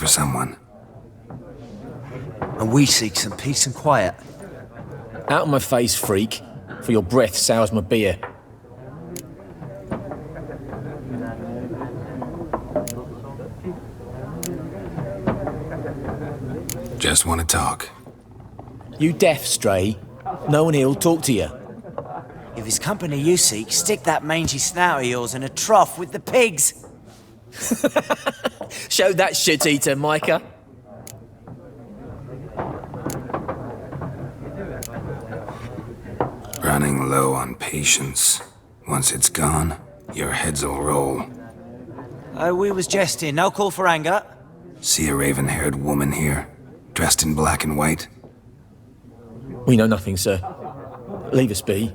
for someone. And we seek some peace and quiet. Out of my face, freak, for your breath sours my beer. Just want to talk. You deaf, Stray? No one here'll talk to you. If it's company you seek, stick that mangy snout of yours in a trough with the pigs. Show that shit-eater, Micah. Running low on patience. Once it's gone, your heads will roll. Oh, we was jesting. No call for anger. See a raven-haired woman here, dressed in black and white? We know nothing, sir. Leave us be.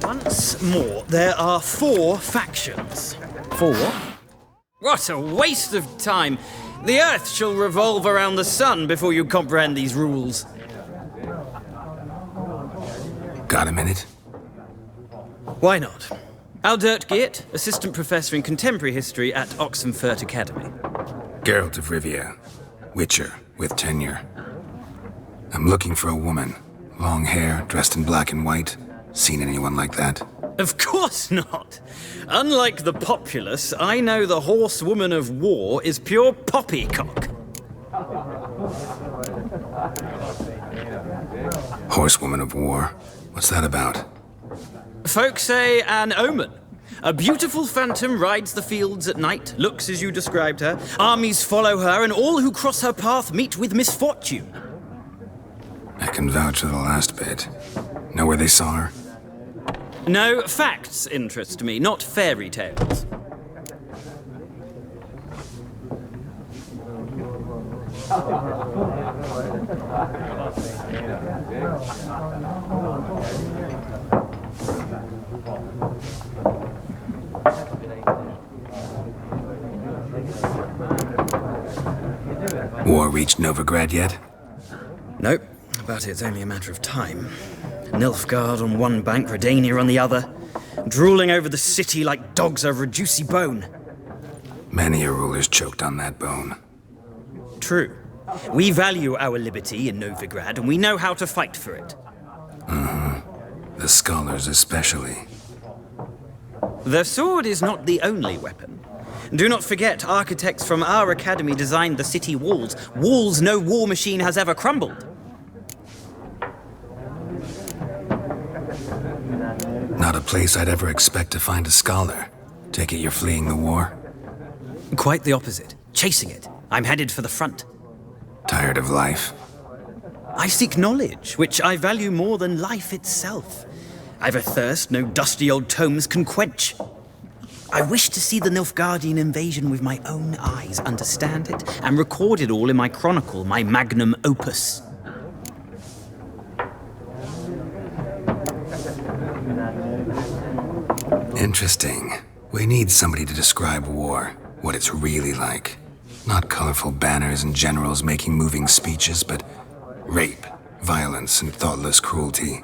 Once more, there are 4 factions. 4 what? What a waste of time! The Earth shall revolve around the sun before you comprehend these rules. Got a minute? Why not? Aldert Geert, Assistant Professor in Contemporary History at Oxenfurt Academy. Geralt of Rivia. Witcher, with tenure. I'm looking for a woman. Long hair, dressed in black and white. Seen anyone like that? Of course not! Unlike the populace, I know the horsewoman of war is pure poppycock. Horsewoman of war. What's that about? Folk say an omen. A beautiful phantom rides the fields at night, looks as you described her. Armies follow her, and all who cross her path meet with misfortune. I can vouch for the last bit. Know where they saw her? No, facts interest me, not fairy tales. War reached Novigrad yet? Nope, but it's only a matter of time. Nilfgaard on one bank, Redania on the other, drooling over the city like dogs over a juicy bone. Many a ruler's choked on that bone. True. We value our liberty in Novigrad, and we know how to fight for it. The scholars especially. The sword is not the only weapon. Do not forget, architects from our academy designed the city walls. Walls no war machine has ever crumbled. Not a place I'd ever expect to find a scholar. Take it you're fleeing the war? Quite the opposite. Chasing it. I'm headed for the front. Tired of life? I seek knowledge, which I value more than life itself. I've a thirst no dusty old tomes can quench. I wish to see the Nilfgaardian invasion with my own eyes, understand it, and record it all in my chronicle, my magnum opus. Interesting. We need somebody to describe war, what it's really like. Not colorful banners and generals making moving speeches, but rape, violence, and thoughtless cruelty.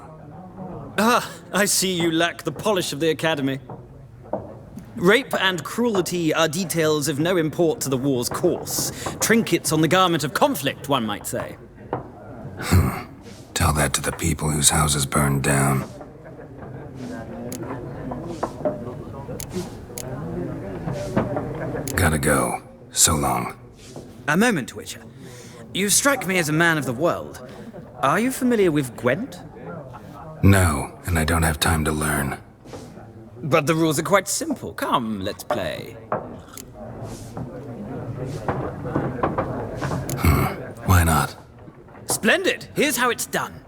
Ah, I see you lack the polish of the academy. Rape and cruelty are details of no import to the war's course. Trinkets on the garment of conflict, one might say. Tell that to the people whose houses burned down. Gotta go. So long. A moment, Witcher. You strike me as a man of the world. Are you familiar with Gwent? No, and I don't have time to learn. But the rules are quite simple. Come, let's play. Why not? Splendid! Here's how it's done.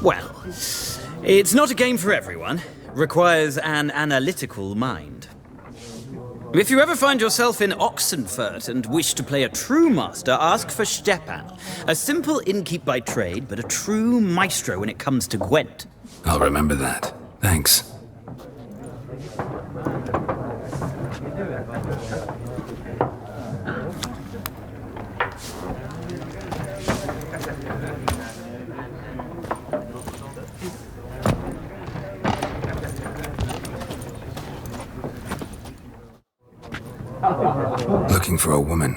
Well, it's not a game for everyone. Requires an analytical mind. If you ever find yourself in Oxenfurt and wish to play a true master, ask for Stepan. A simple innkeep by trade, but a true maestro when it comes to Gwent. I'll remember that. Thanks. Looking for a woman.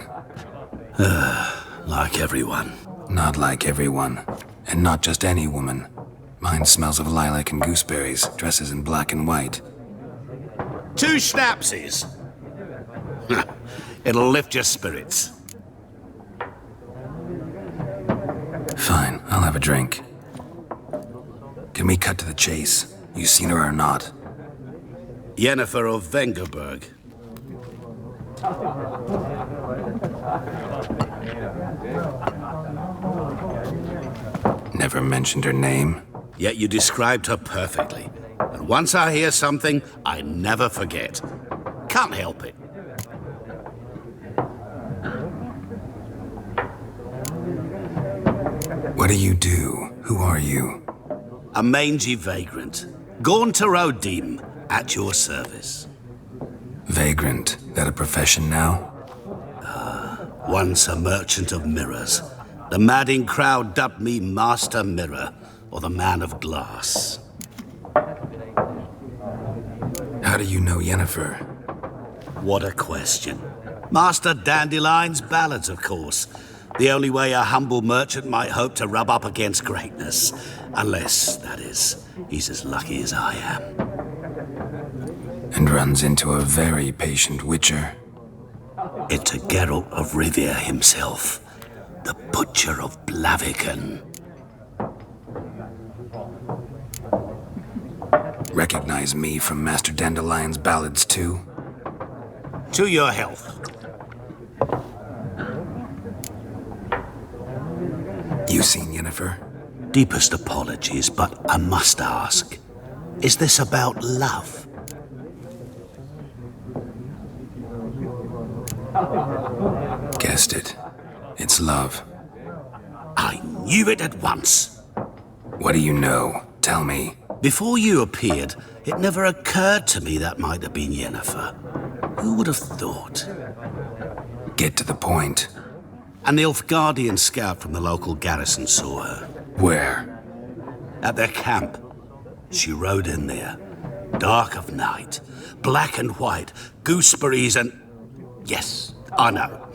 Like everyone. Not like everyone. And not just any woman. Mine smells of lilac and gooseberries, dresses in black and white. 2 schnapsies. It'll lift your spirits. Fine, I'll have a drink. Can we cut to the chase? You seen her or not? Yennefer of Vengerberg. Never mentioned her name. Yet you described her perfectly. And once I hear something, I never forget. Can't help it. What do you do? Who are you? A mangy vagrant. Gaunter O'Dim, at your service. Vagrant. That a profession now? Once a merchant of mirrors. The madding crowd dubbed me Master Mirror, or the Man of Glass. How do you know Yennefer? What a question. Master Dandelion's ballads, of course. The only way a humble merchant might hope to rub up against greatness. Unless, that is, he's as lucky as I am. And runs into a very patient witcher. It's a Geralt of Rivia himself. The Butcher of Blaviken. Recognize me from Master Dandelion's ballads too? To your health. You seen Yennefer? Deepest apologies, but I must ask. Is this about love? Guessed it. It's love. I knew it at once. What do you know? Tell me. Before you appeared, it never occurred to me that might have been Yennefer. Who would have thought? Get to the point. An Nilfgaardian scout from the local garrison saw her. Where? At their camp. She rode in there. Dark of night. Black and white. Gooseberries and... Yes, I know.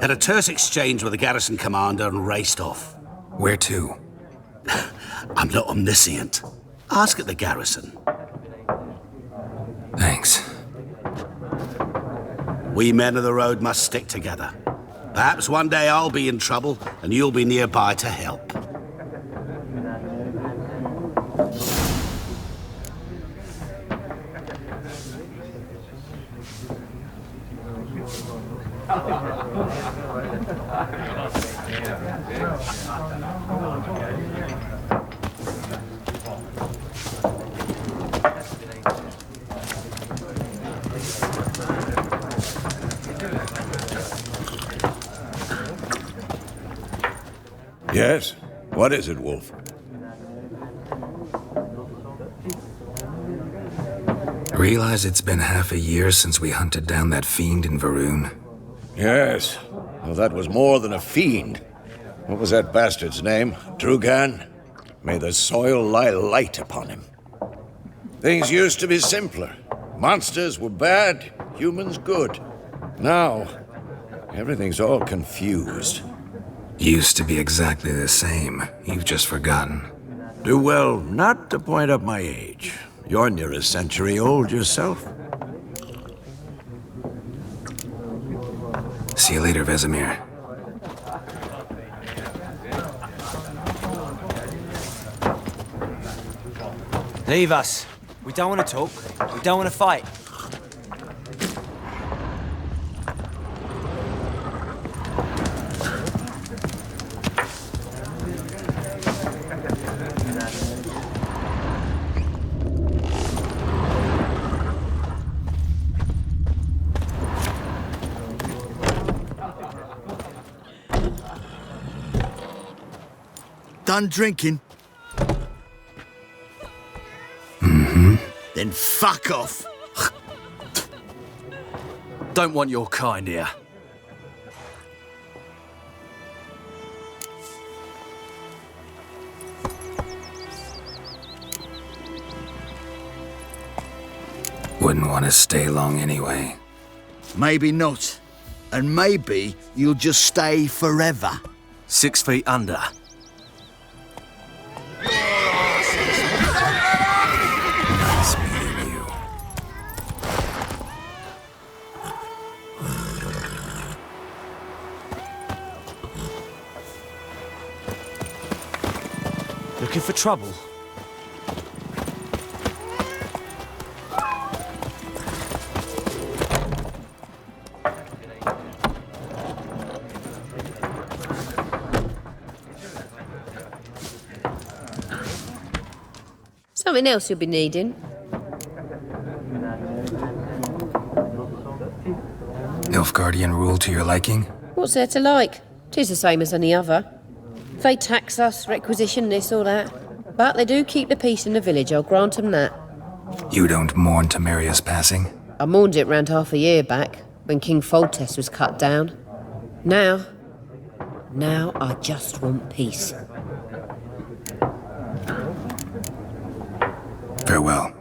Had a terse exchange with the garrison commander and raced off. Where to? I'm not omniscient. Ask at the garrison. Thanks. We men of the road must stick together. Perhaps one day I'll be in trouble and you'll be nearby to help. Yes? What is it, Wolf? Realize it's been half a year since we hunted down that fiend in Varun? Yes. Well, that was more than a fiend. What was that bastard's name? Drugan? May the soil lie light upon him. Things used to be simpler. Monsters were bad, humans good. Now, everything's all confused. Used to be exactly the same. You've just forgotten. Do well not to point up my age. You're near a century old yourself. See you later, Vesemir. Leave us. We don't want to talk. We don't want to fight. done drinking? Then fuck off. Don't want your kind here. Wouldn't want to stay long anyway. Maybe not. And maybe you'll just stay forever. 6 feet under. Nice meeting you. Looking for trouble? Something else you'll be needing. Nilfgaardian rule to your liking? What's there to like? 'Tis the same as any other. They tax us, requisition this or that. But they do keep the peace in the village, I'll grant 'em that. You don't mourn Temeria's passing? I mourned it round half a year back, when King Foltest was cut down. Now I just want peace. Farewell.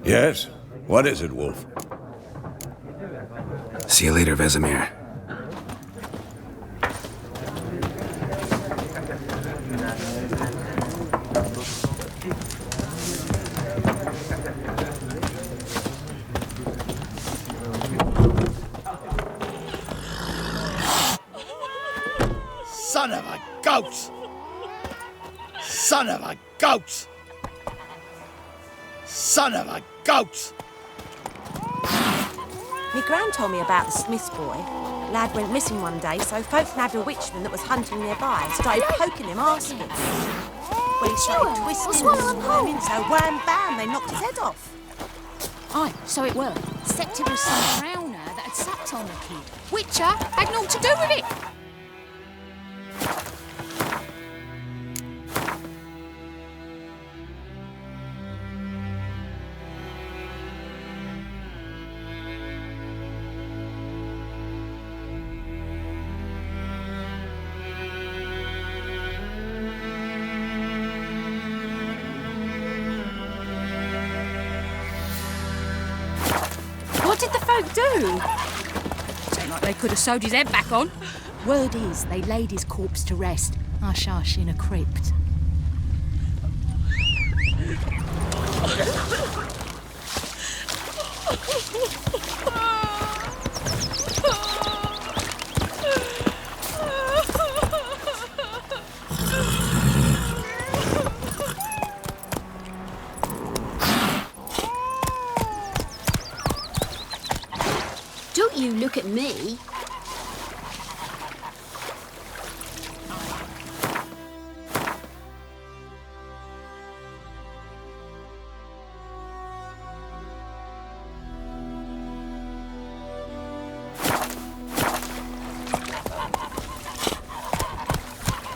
Yes? What is it, Wolf? See you later, Vesemir. Son of a goat! Son of a goat! Son of a goat! My gran told me about the Smith's boy. Lad went missing one day, so folk nabbed a witchman that was hunting nearby and started poking him arsefuls. When he started twisting and squirming, so wham bam, they knocked his head off. Aye, so it were. Except it was some drowner that had sucked on the kid. Witcher had naught to do with it. What did the folk do? Sound like they could have sewed his head back on. Word is, they laid his corpse to rest, hush-hush, in a crypt. Don't you look at me.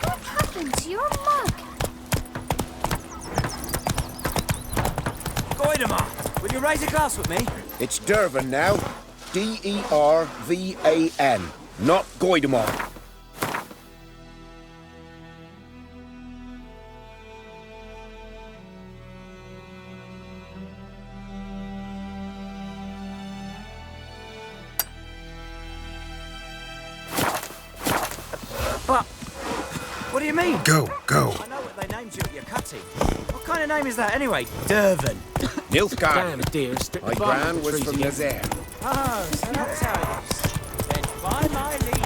What happened to your mug? Goidemar, will you raise a glass with me? It's Dervan now. D-E-R-V-A-N, not Goidemar. But... what do you mean? Go. I know what they named you at your cutting. What kind of name is that, anyway? Dervin. Nilfgaard. Damn, dear. Strip My the bark gran off the was trees from again. Nazaire. Oh, so that's how it is. Then by my leave...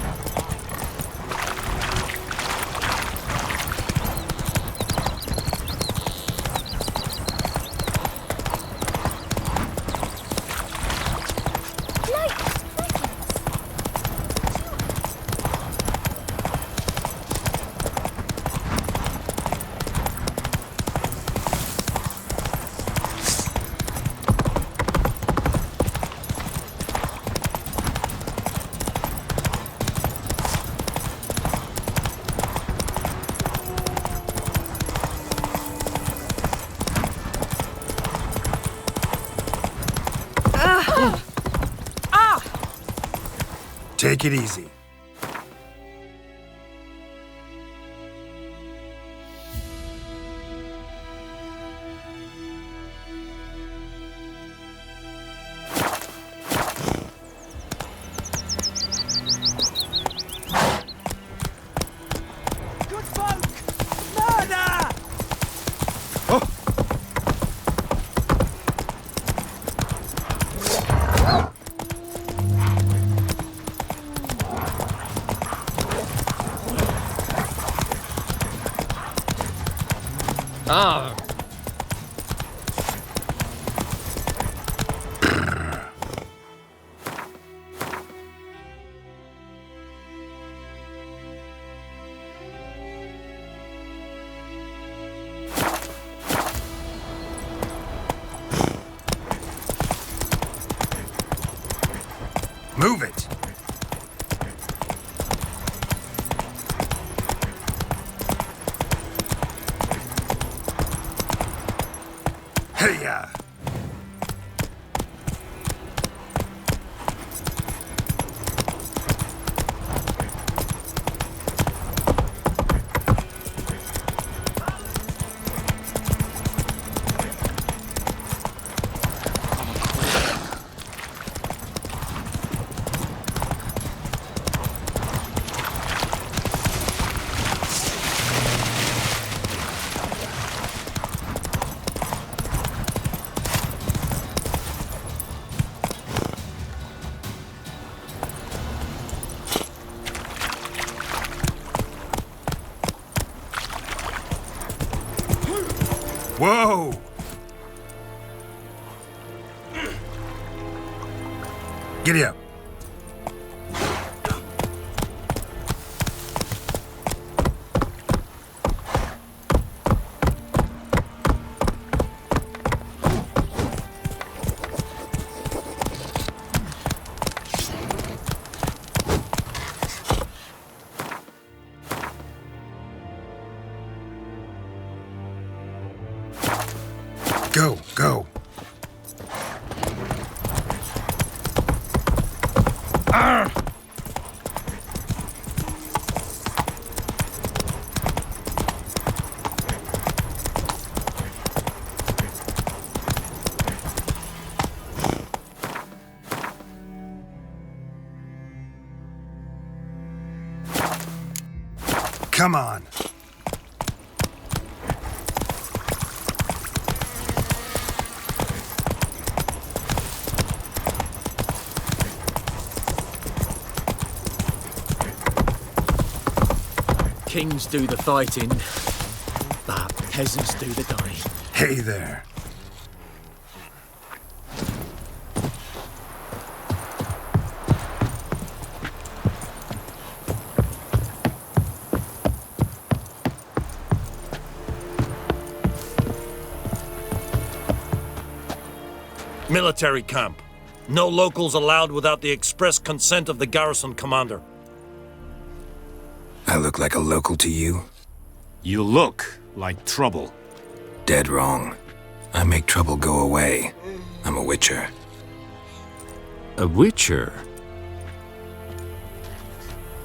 Take it easy. Good folk! Murder! Ah, Move it. Hey-ya! Whoa! Giddy up. Go. Arr! Come on. kings do the fighting, but peasants do the dying. Hey there. Military camp. No locals allowed without the express consent of the garrison commander. I look like a local to you? You look like trouble. Dead wrong. I make trouble go away. I'm a witcher. A witcher?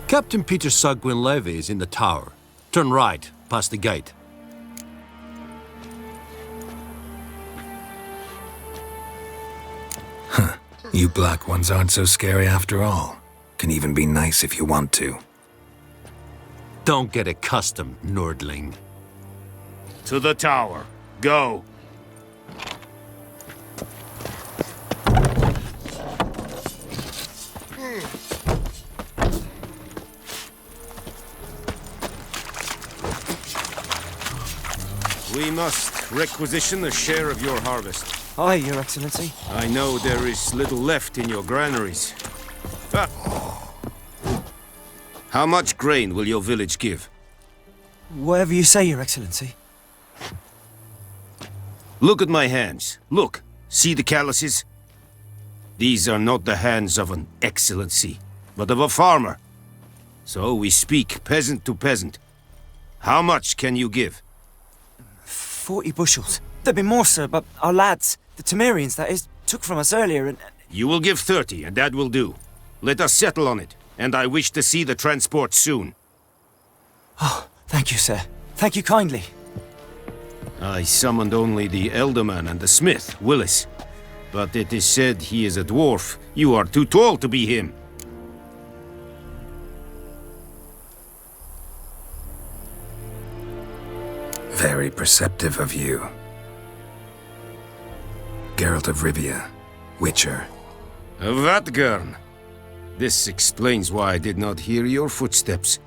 Captain Peter Saar Gwynleve is in the tower. Turn right, past the gate. Huh. You black ones aren't so scary after all. Can even be nice if you want to. Don't get accustomed, Nordling. To the tower. Go. We must requisition a share of your harvest. Aye, Your Excellency. I know there is little left in your granaries. Ah. How much grain will your village give? Whatever you say, Your Excellency. Look at my hands. Look. See the calluses? These are not the hands of an excellency, but of a farmer. So we speak peasant to peasant. How much can you give? 40 bushels. There'd be more, sir, but our lads, the Temerians, that is, took from us earlier and... You will give 30, and that will do. Let us settle on it, and I wish to see the transport soon. Oh, thank you, sir. Thank you kindly. I summoned only the Elderman and the smith, Willis. But it is said he is a dwarf. You are too tall to be him. Very perceptive of you. Geralt of Rivia, Witcher. Vatgern. This explains why I did not hear your footsteps.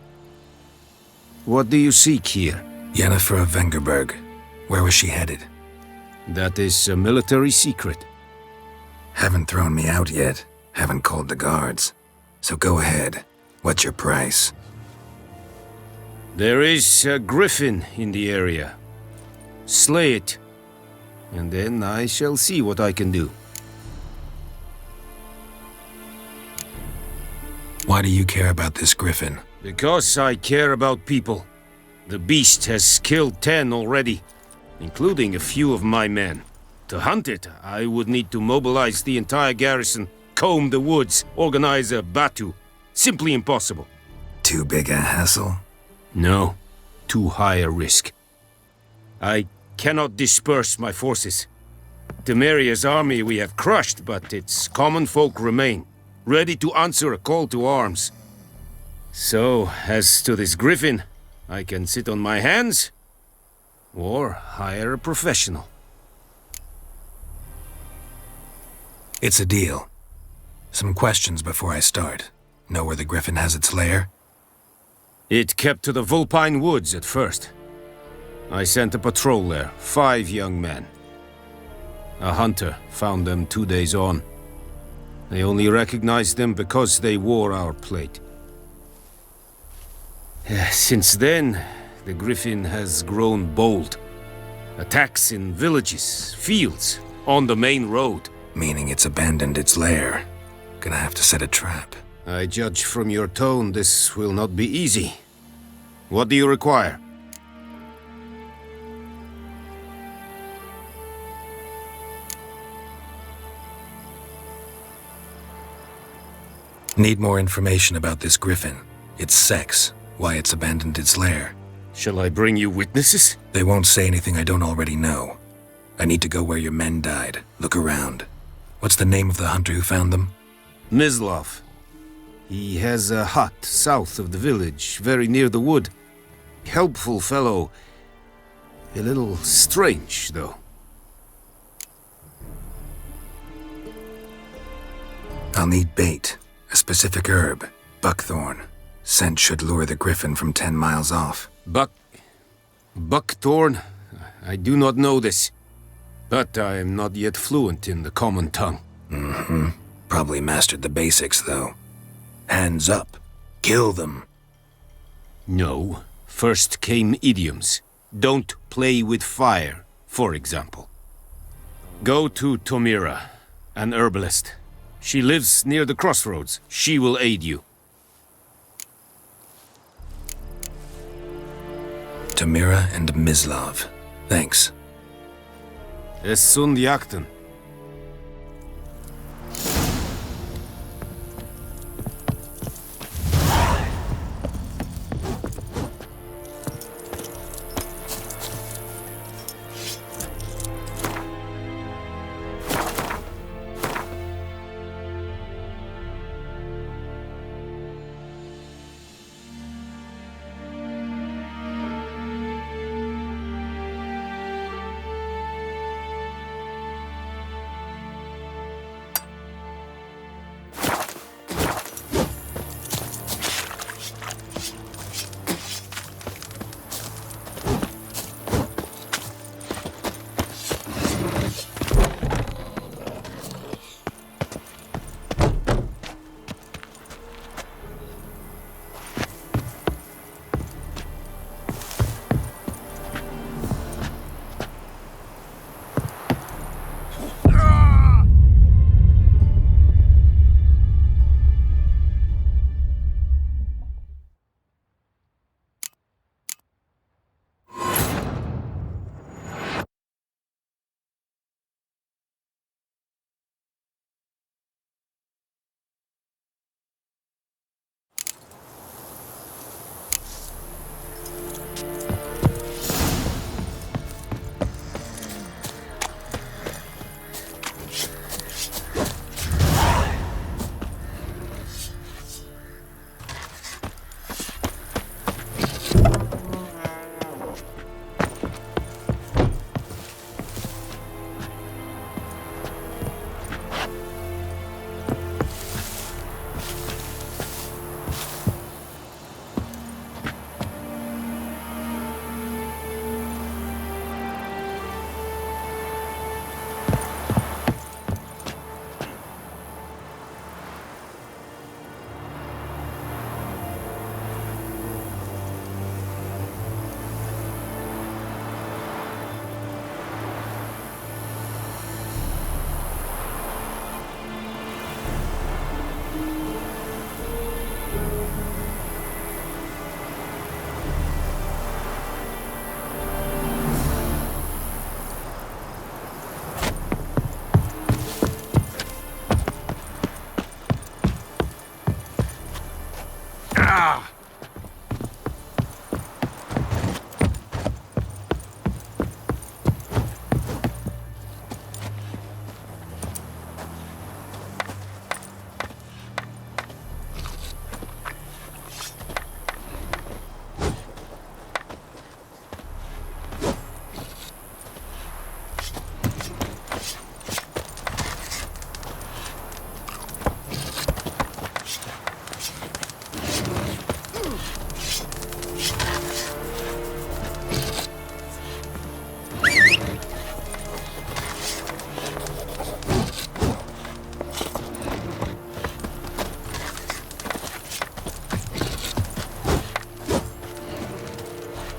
What do you seek here? Yennefer of Vengerberg. Where was she headed? That is a military secret. Haven't thrown me out yet. Haven't called the guards. So go ahead. What's your price? There is a griffin in the area. Slay it, and then I shall see what I can do. Why do you care about this griffin? Because I care about people. The beast has killed 10 already, including a few of my men. To hunt it, I would need to mobilize the entire garrison, comb the woods, organize a batu. Simply impossible. Too big a hassle? No, too high a risk. I cannot disperse my forces. Temeria's army we have crushed, but its common folk remain, ready to answer a call to arms. So, as to this griffin, I can sit on my hands, or hire a professional. It's a deal. Some questions before I start. Know where the griffin has its lair? It kept to the Vulpine Woods at first. I sent a patrol there, 5 young men. A hunter found them 2 days on. They only recognized them because they wore our plate. Since then, the griffin has grown bold. Attacks in villages, fields, on the main road. Meaning it's abandoned its lair. Gonna have to set a trap. I judge from your tone this will not be easy. What do you require? Need more information about this griffin. Its sex, why it's abandoned its lair. Shall I bring you witnesses? They won't say anything I don't already know. I need to go where your men died. Look around. What's the name of the hunter who found them? Mislav. He has a hut south of the village, very near the wood. Helpful fellow. A little strange, though. I'll need bait. A specific herb. Buckthorn. Scent should lure the griffin from 10 miles off. Buckthorn? I do not know this. But I am not yet fluent in the common tongue. Mm-hmm. Probably mastered the basics, though. Hands up. Kill them. No. First came idioms. Don't play with fire, for example. Go to Tomira, an herbalist. She lives near the crossroads. She will aid you. Tomira and Mislav. Thanks. Es sunt jakten.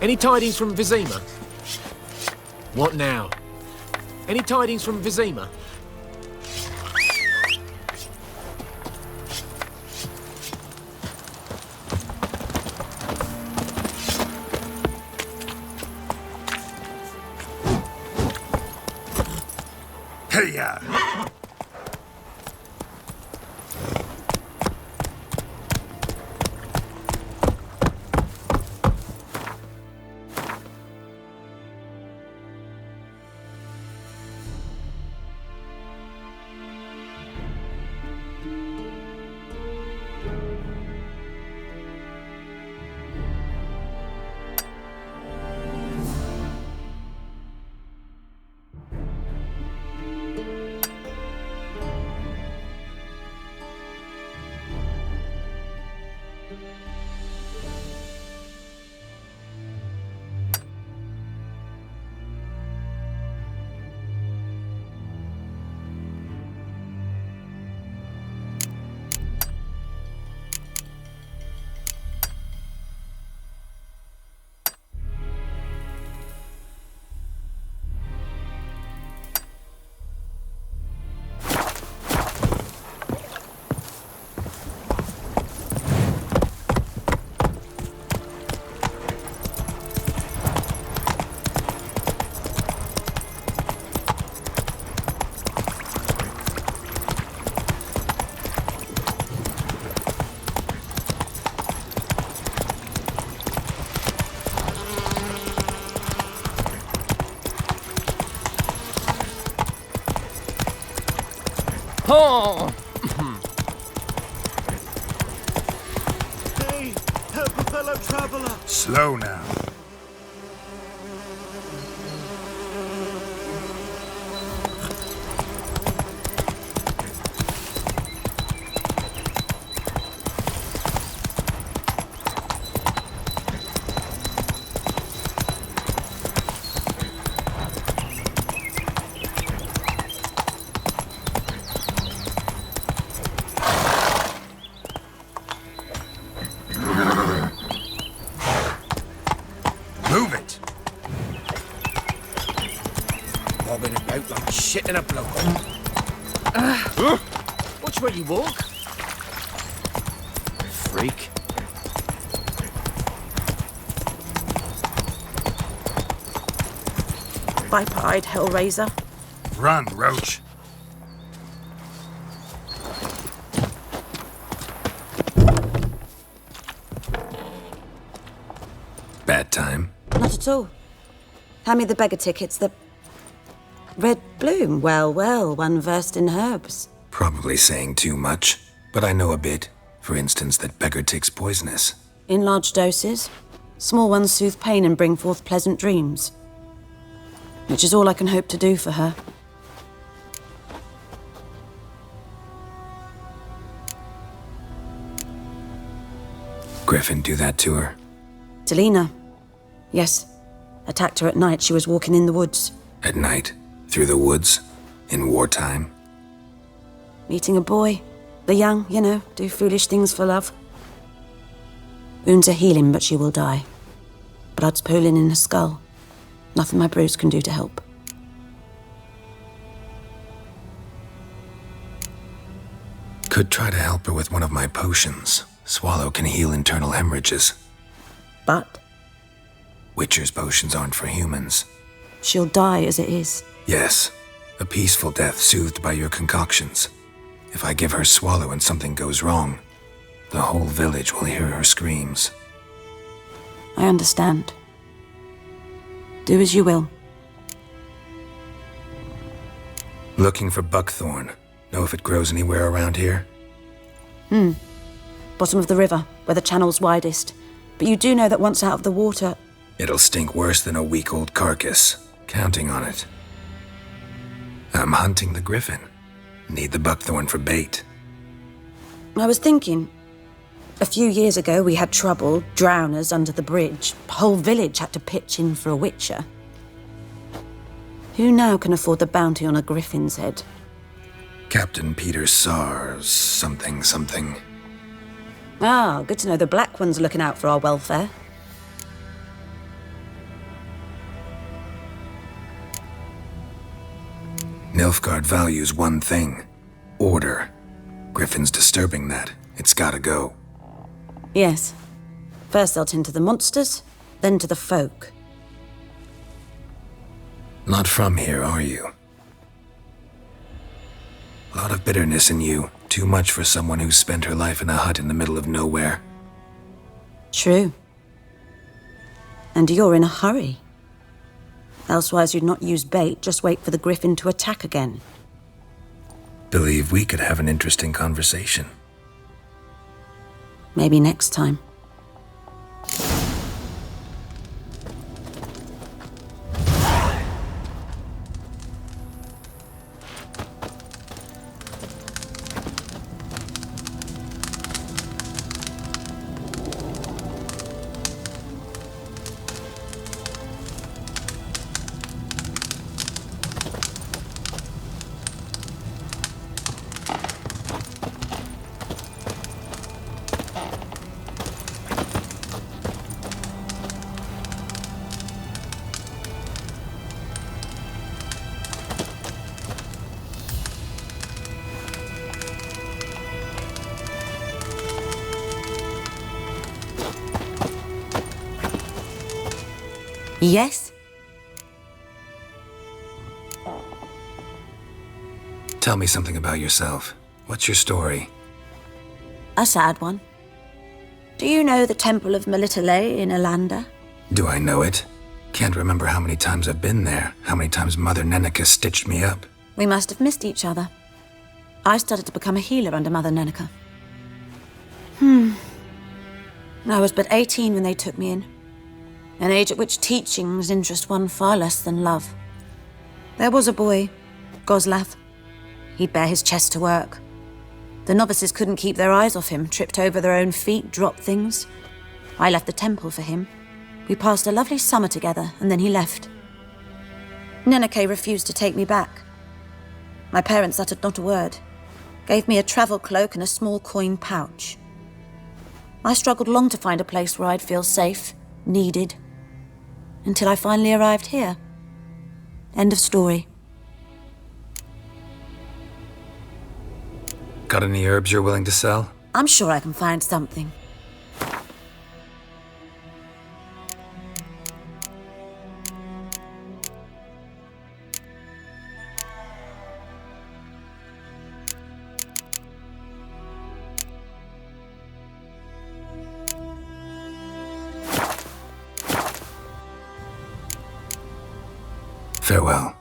Any tidings from Vizima? What now? Any tidings from Vizima? Hey-ya! Oh! Hey, help a fellow traveler. Slow now. Move it! Bobbing about like shit in a bloke. Watch where you walk. Freak. Viper-eyed Hellraiser. Run, Roach. Bad time? Not at all. Hand me the beggar tickets, the... Red Bloom. Well, well, one versed in herbs. Probably saying too much, but I know a bit. For instance, that beggar tick's poisonous. In large doses. Small ones soothe pain and bring forth pleasant dreams. Which is all I can hope to do for her. Griffin do that to her? Delina. Yes. Attacked her at night. She was walking in the woods. At night? Through the woods? In wartime? Meeting a boy. The young, you know, do foolish things for love. Wounds are healing, but she will die. Blood's pooling in her skull. Nothing my bruise can do to help. Could try to help her with one of my potions. Swallow can heal internal hemorrhages. But? Witcher's potions aren't for humans. She'll die as it is. Yes. A peaceful death soothed by your concoctions. If I give her Swallow and something goes wrong, the whole village will hear her screams. I understand. Do as you will. Looking for buckthorn. Know if it grows anywhere around here? Bottom of the river, where the channel's widest. But you do know that once out of the water... It'll stink worse than a week-old carcass. Counting on it. I'm hunting the griffin. Need the buckthorn for bait. I was thinking... A few years ago, we had trouble, drowners under the bridge. The whole village had to pitch in for a witcher. Who now can afford the bounty on a griffin's head? Captain Peter Sars, something. Ah, good to know the Black One's looking out for our welfare. Nilfgaard values one thing: order. Griffin's disturbing that. It's gotta go. Yes. First they'll tend to the monsters, then to the folk. Not from here, are you? A lot of bitterness in you. Too much for someone who's spent her life in a hut in the middle of nowhere. True. And you're in a hurry. Elsewise you'd not use bait, just wait for the griffin to attack again. Believe we could have an interesting conversation. Maybe next time. Yes? Tell me something about yourself. What's your story? A sad one. Do you know the Temple of Melitele in Alanda? Do I know it? Can't remember how many times I've been there, how many times Mother Neneka stitched me up. We must have missed each other. I started to become a healer under Mother Neneka. I was but 18 when they took me in. An age at which teachings interest one far less than love. There was a boy, Goslav. He'd bare his chest to work. The novices couldn't keep their eyes off him, tripped over their own feet, dropped things. I left the temple for him. We passed a lovely summer together, and then he left. Neneke refused to take me back. My parents uttered not a word, gave me a travel cloak and a small coin pouch. I struggled long to find a place where I'd feel safe, needed, until I finally arrived here. End of story. Got any herbs you're willing to sell? I'm sure I can find something. Farewell.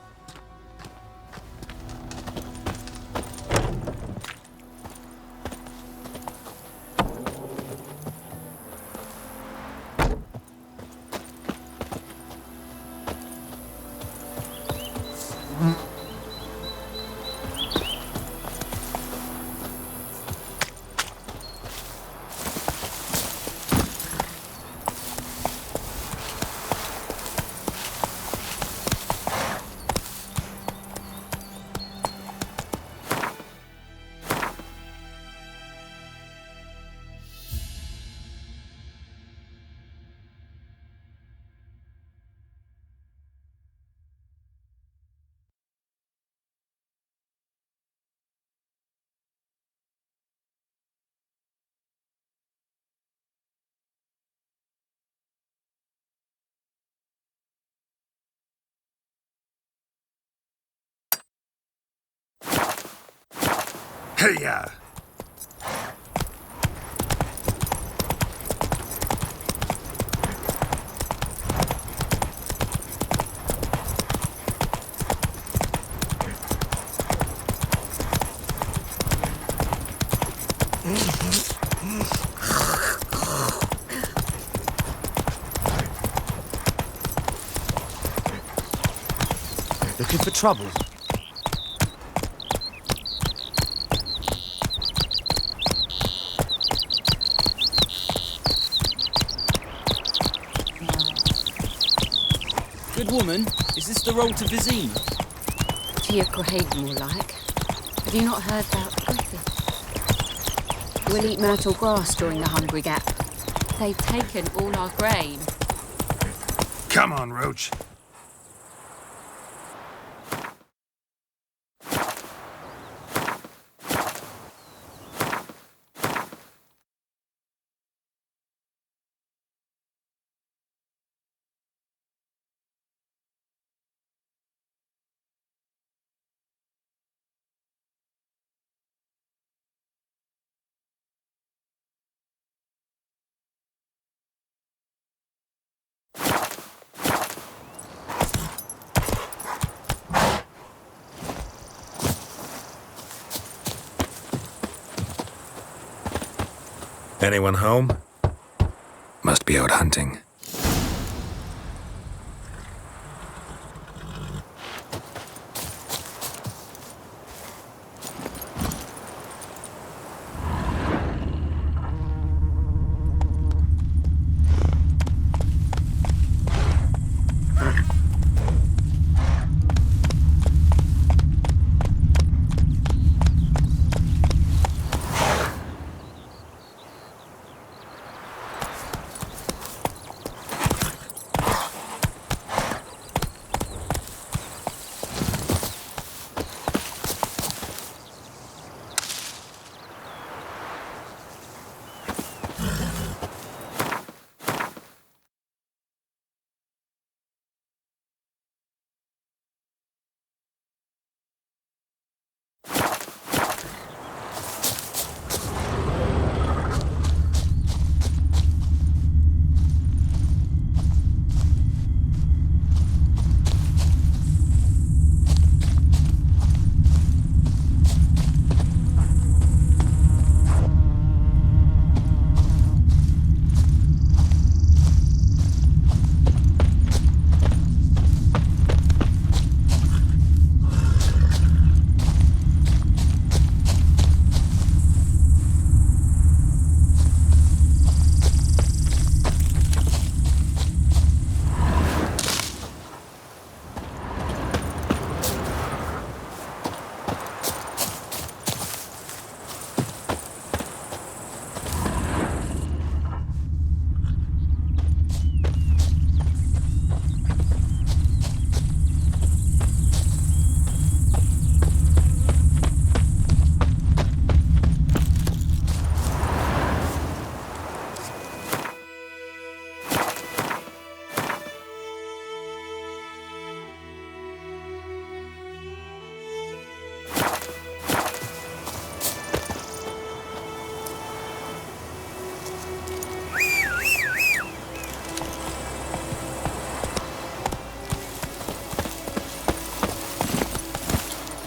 Hey-ya! Looking for trouble? Good woman, is this the road to Vizima? Tia Crohaig, more like. Have you not heard about the griffin? We'll eat myrtle grass during the Hungry Gap. They've taken all our grain. Come on, Roach. Anyone home? Must be out hunting.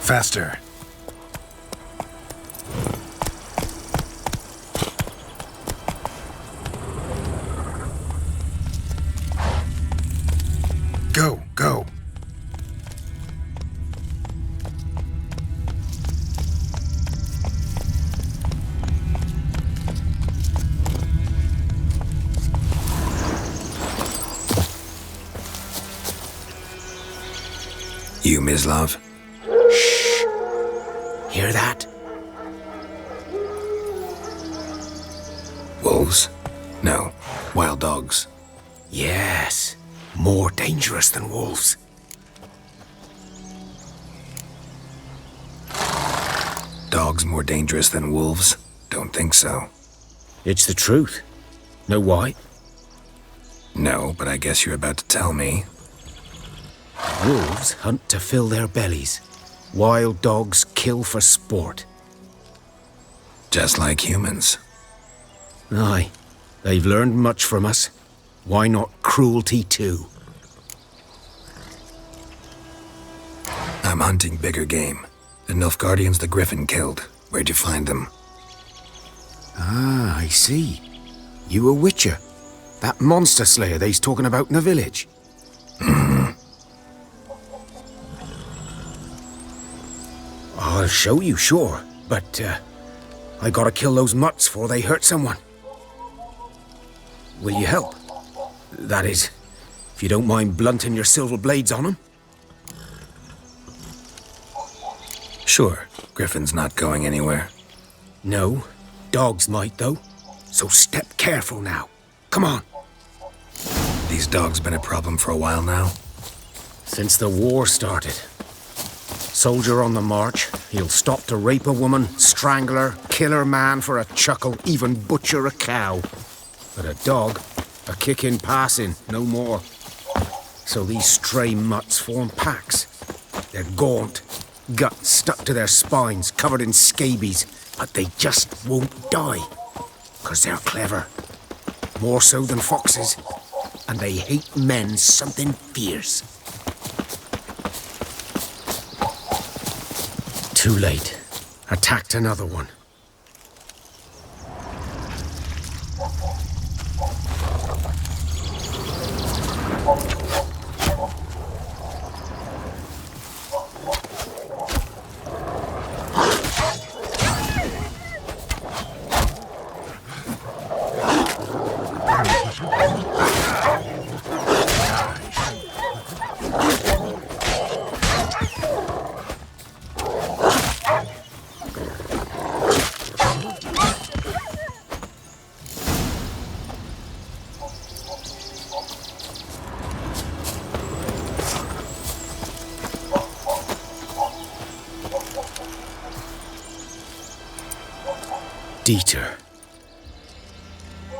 Faster. Go, go. You, Mislav? Hear that? Wolves? No. Wild dogs. Yes. More dangerous than wolves. Dogs more dangerous than wolves? Don't think so. It's the truth. Know why? No, but I guess you're about to tell me. Wolves hunt to fill their bellies. Wild dogs kill for sport. Just like humans. Aye. They've learned much from us. Why not cruelty too? I'm hunting bigger game. The Nilfgaardians the Griffin killed. Where'd you find them? Ah, I see. You a witcher. That monster slayer they's talking about in the village. I'll show you, sure. But, I gotta kill those mutts before they hurt someone. Will you help? That is, if you don't mind blunting your silver blades on them. Sure. Griffin's not going anywhere. No. Dogs might, though. So step careful now. Come on. These dogs been a problem for a while now? Since the war started. Soldier on the march, he'll stop to rape a woman, strangle her, kill her man for a chuckle, even butcher a cow. But a dog, a kick in passing, no more. So these stray mutts form packs. They're gaunt, guts stuck to their spines, covered in scabies, but they just won't die. 'Cause they're clever. More so than foxes. And they hate men something fierce. Too late. Attacked another one. Dieter.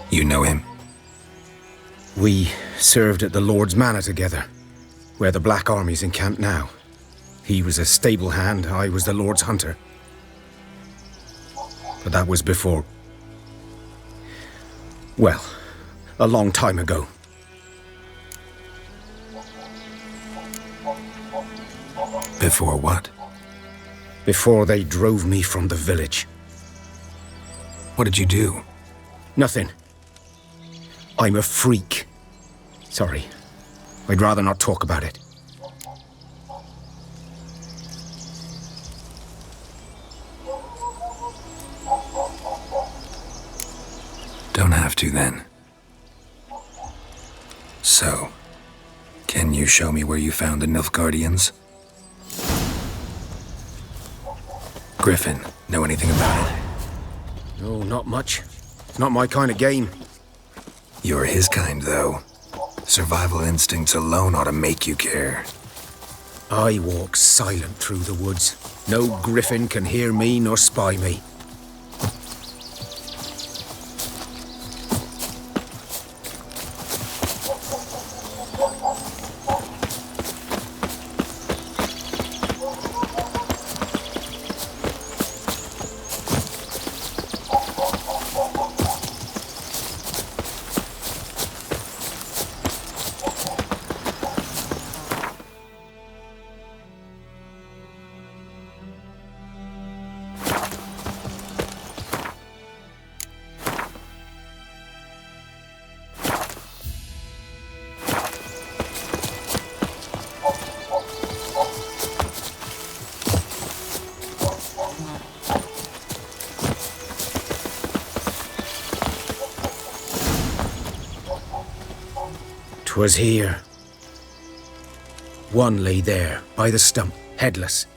You know him? We served at the Lord's Manor together, where the Black Army's encamped now. He was a stable hand, I was the Lord's hunter. But that was before... well, a long time ago. Before what? Before they drove me from the village. What did you do? Nothing. I'm a freak. Sorry. I'd rather not talk about it. Don't have to, then. So, can you show me where you found the Nilfgaardians? Griffin, know anything about it? No, not much. It's not my kind of game. You're his kind, though. Survival instincts alone ought to make you care. I walk silent through the woods. No griffin can hear me nor spy me. Was here. One lay there, by the stump, headless.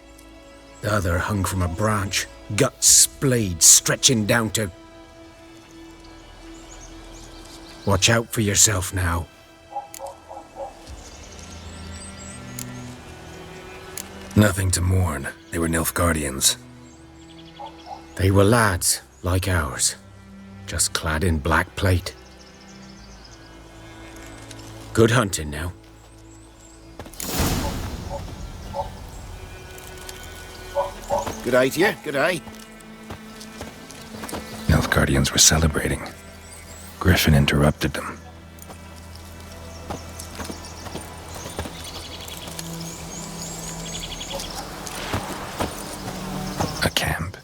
The other hung from a branch, guts splayed, stretching down to... Watch out for yourself now. Nothing to mourn. They were Nilfgaardians. They were lads, like ours, just clad in black plate. Good hunting now. Good day to you, good day. Nilfgaardians were celebrating. Griffin interrupted them. A camp.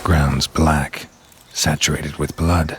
Ground's black, saturated with blood.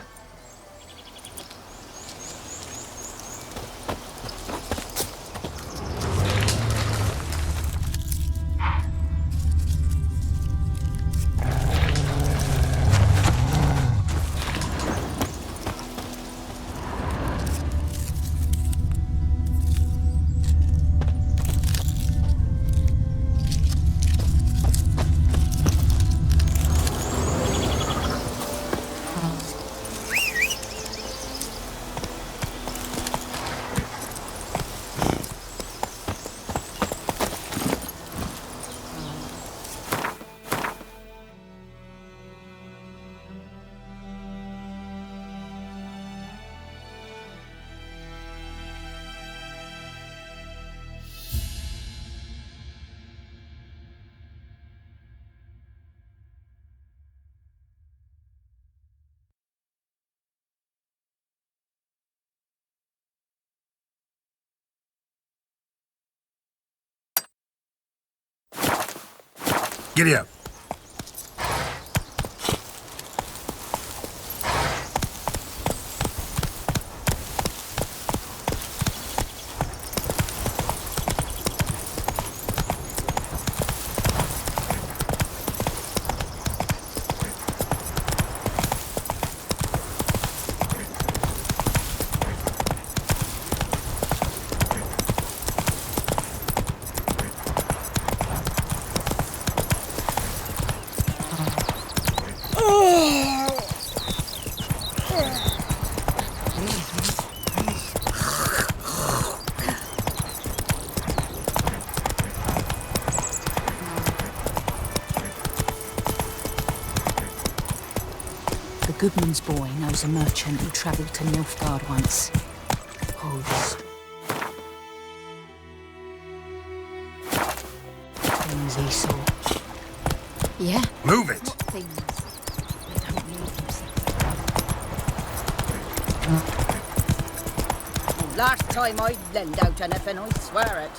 Giddy up. Goodman's boy knows a merchant who travelled to Nilfgaard once. Who's things he saw. Yeah? Move it! What things? They don't need themselves. Last time I lend out anything, I swear it.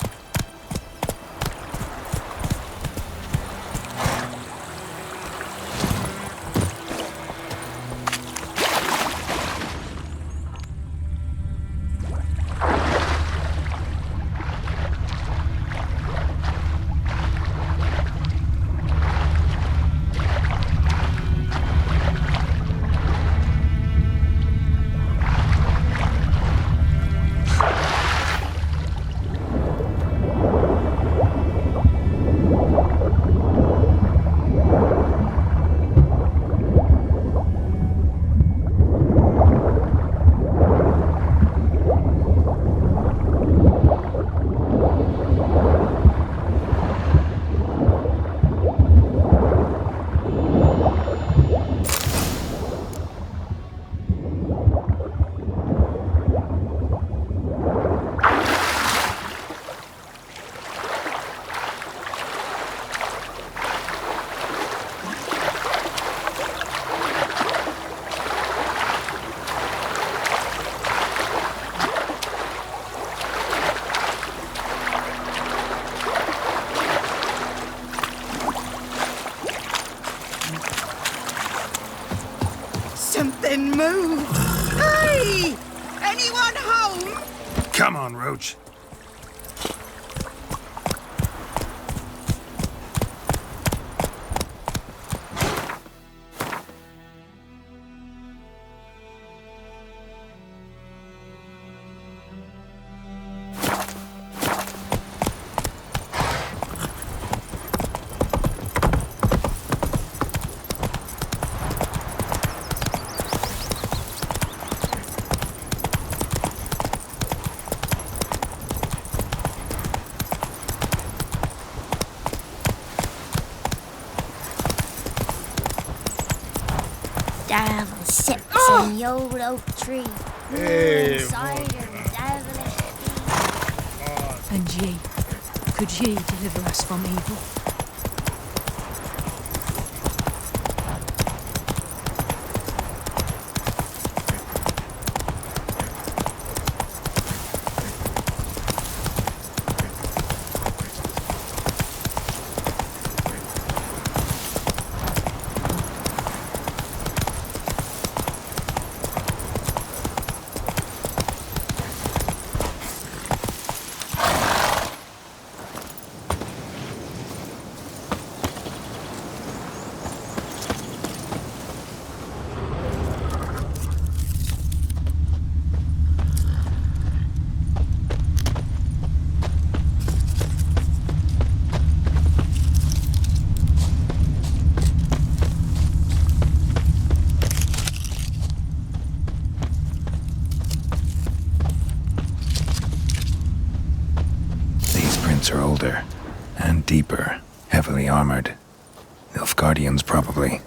Something moved! Hey! Anyone home? Come on, Roach. Devil sits in the old oak tree. Inside of devilish beast. And ye, could ye deliver us from evil? Are older and deeper, heavily armored. Nilfgaardians, probably.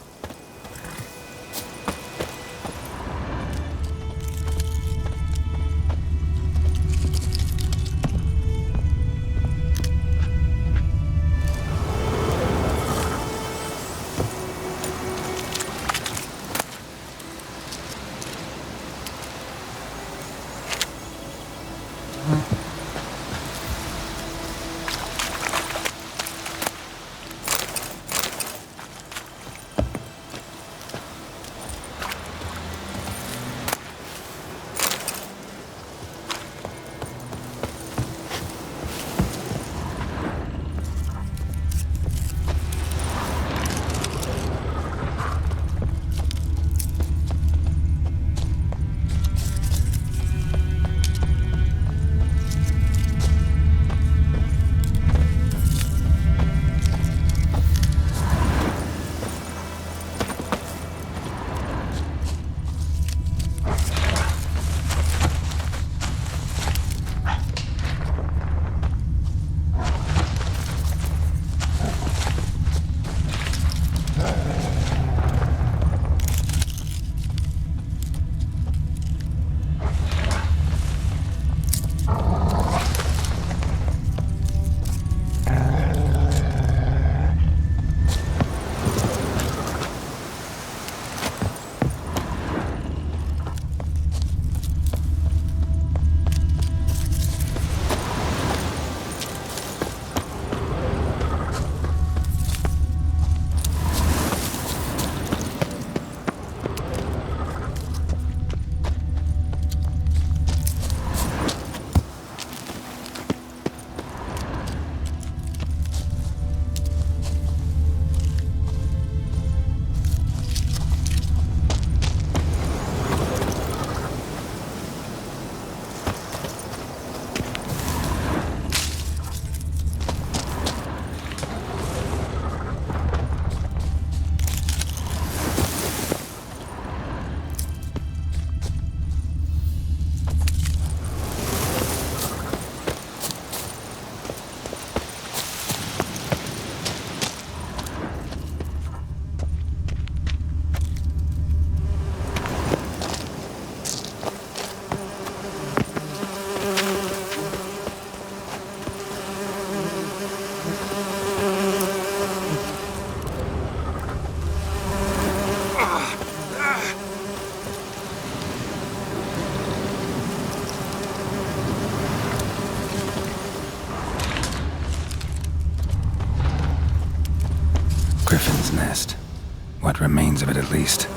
Griffin's nest. What remains of it, at least.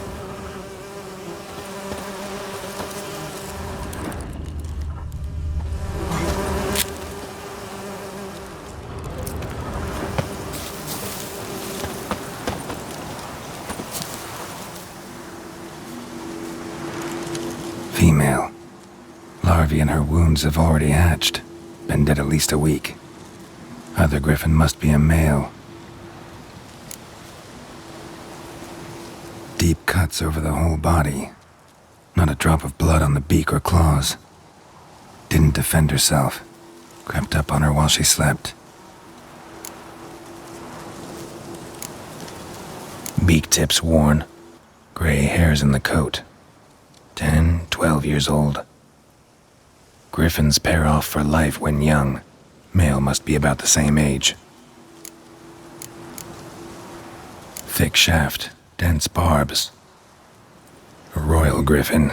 Female. Larvae in her wounds have already hatched. Been dead at least a week. Other griffin must be a male. Deep cuts over the whole body. Not a drop of blood on the beak or claws. Didn't defend herself. Crept up on her while she slept. Beak tips worn. Gray hairs in the coat. 10, 12 years old. Griffins pair off for life when young. Male must be about the same age. Thick shaft, dense barbs. A royal griffin.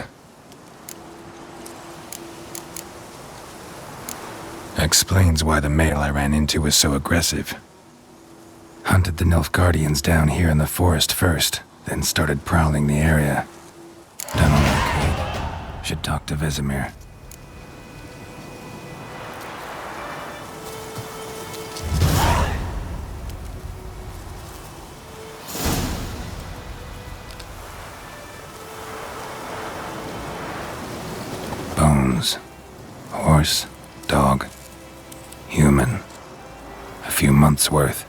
Explains why the male I ran into was so aggressive. Hunted the Nilfgaardians down here in the forest first, then started prowling the area. Done all I could. Should talk to Vesemir. Bones. Horse, dog, human. A few months' worth.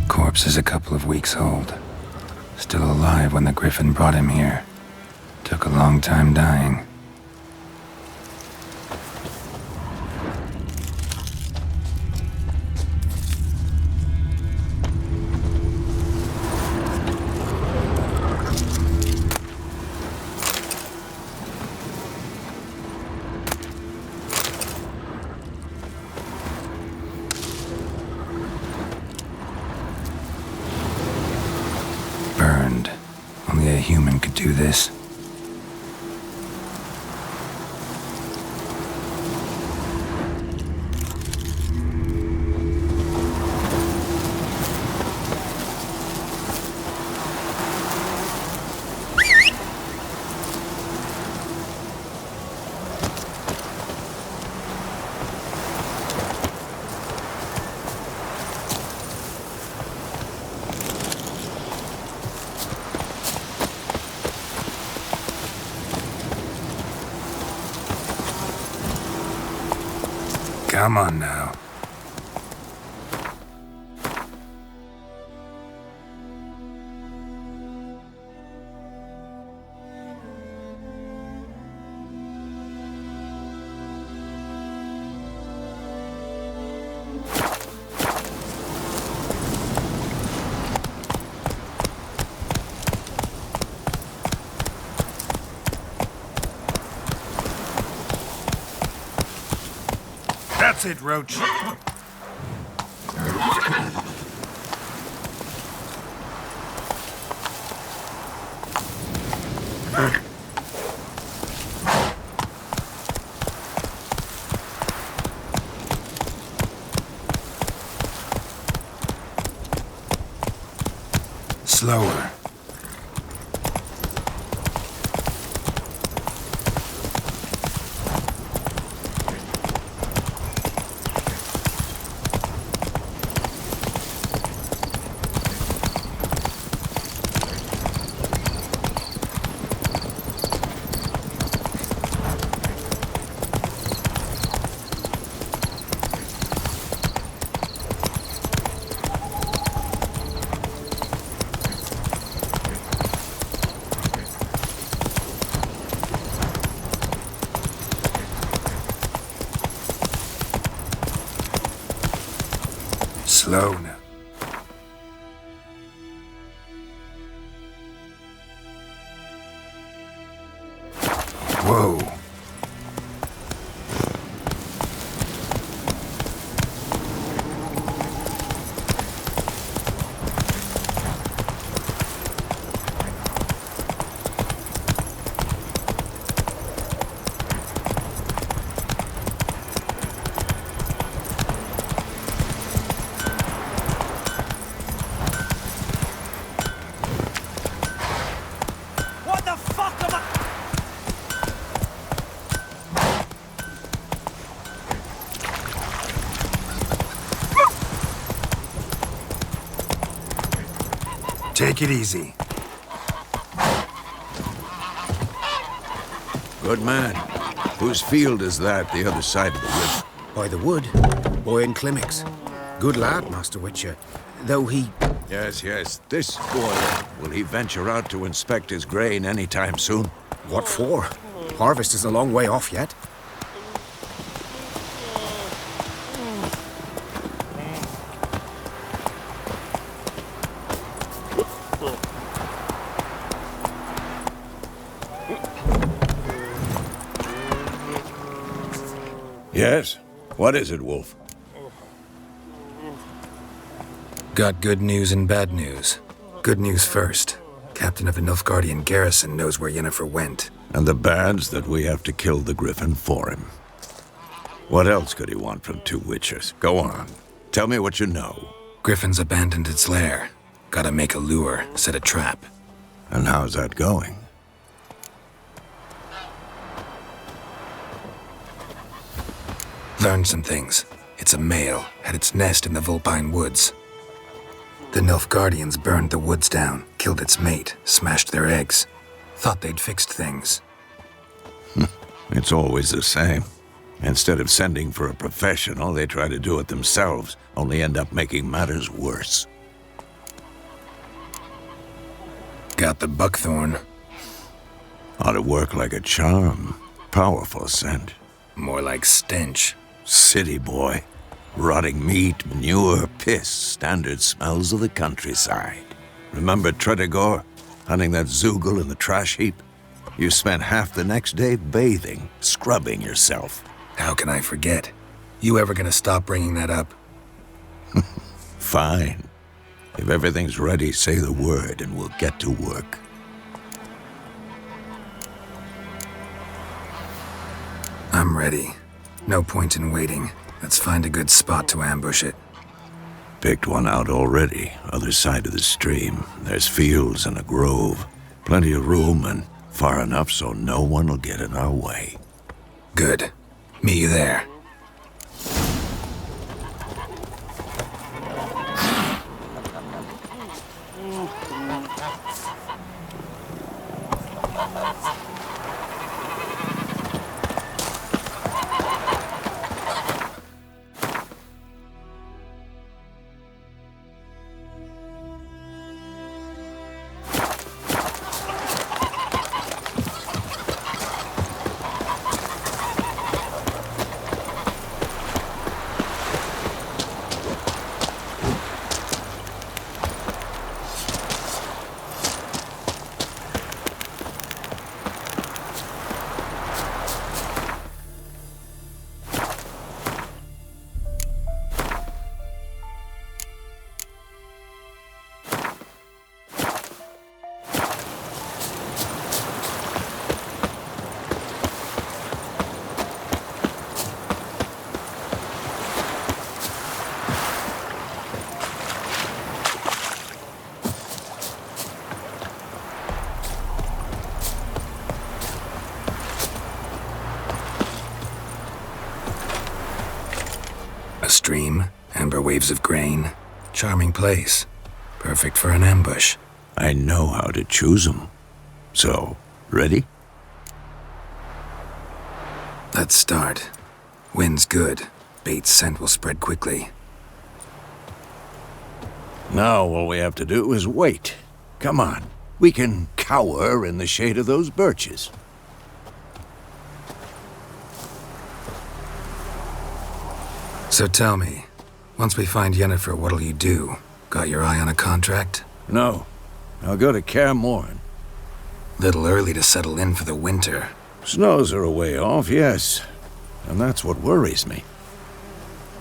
Corpse is a couple of weeks old. Still alive when the griffin brought him here. Took a long time dying. Burned. Only a human could do this. Come on now. That's it, Roach. Slower. Slow now. Whoa. Take it easy. Good man. Whose field is that, the other side of the wood? By the wood. Boy Clemmix. Good lad, Master Witcher. Though he... Yes, yes. This boy. Will he venture out to inspect his grain any time soon? What for? Harvest is a long way off yet. Yes? What is it, Wolf? Got good news and bad news. Good news first. Captain of a Nilfgaardian garrison knows where Yennefer went. And the bad's that we have to kill the Griffin for him. What else could he want from two witchers? Go on. Tell me what you know. Griffin's abandoned its lair. Gotta make a lure, set a trap. And how's that going? Learned some things. It's a male, had its nest in the Vulpine Woods. The Nilfgaardians burned the woods down, killed its mate, smashed their eggs. Thought they'd fixed things. It's always the same. Instead of sending for a professional, they try to do it themselves, only end up making matters worse. Got the buckthorn. Ought to work like a charm. Powerful scent. More like stench. City boy. Rotting meat, manure, piss, standard smells of the countryside. Remember Tretogor? Hunting that Zoogle in the trash heap? You spent half the next day bathing, scrubbing yourself. How can I forget? You ever gonna stop bringing that up? Fine. If everything's ready, say the word and we'll get to work. I'm ready. No point in waiting. Let's find a good spot to ambush it. Picked one out already, other side of the stream. There's fields and a grove. Plenty of room and far enough so no one will get in our way. Good. Meet you there. Stream, amber waves of grain. Charming place. Perfect for an ambush. I know how to choose them. So, ready? Let's start. Wind's good. Bait's scent will spread quickly. Now all we have to do is wait. Come on. We can cower in the shade of those birches. So tell me, once we find Yennefer, what'll you do? Got your eye on a contract? No. I'll go to Kaer Morhen. Little early to settle in for the winter. Snows are a way off, yes. And that's what worries me.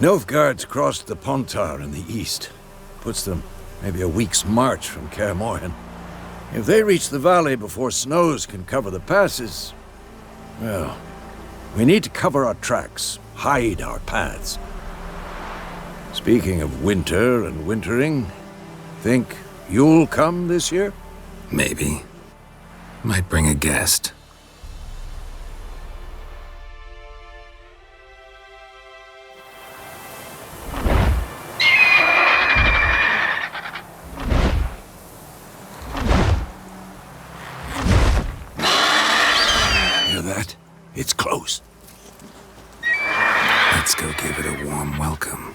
Nilfgaard's crossed the Pontar in the east. Puts them maybe a week's march from Kaer Morhen. If they reach the valley before snows can cover the passes, well, we need to cover our tracks, hide our paths. Speaking of winter and wintering, think you'll come this year? Maybe. Might bring a guest. It's close. Let's go give it a warm welcome.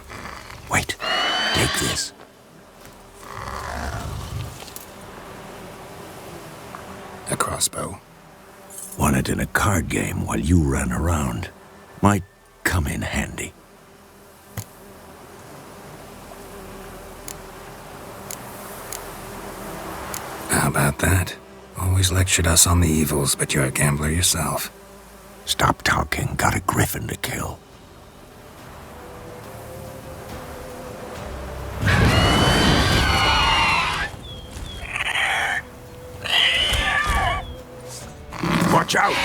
Wait, take this. A crossbow. Won it in a card game while you ran around. Might come in handy. How about that? Always lectured us on the evils, but you're a gambler yourself. Stop talking. Got a griffin to kill. Watch out!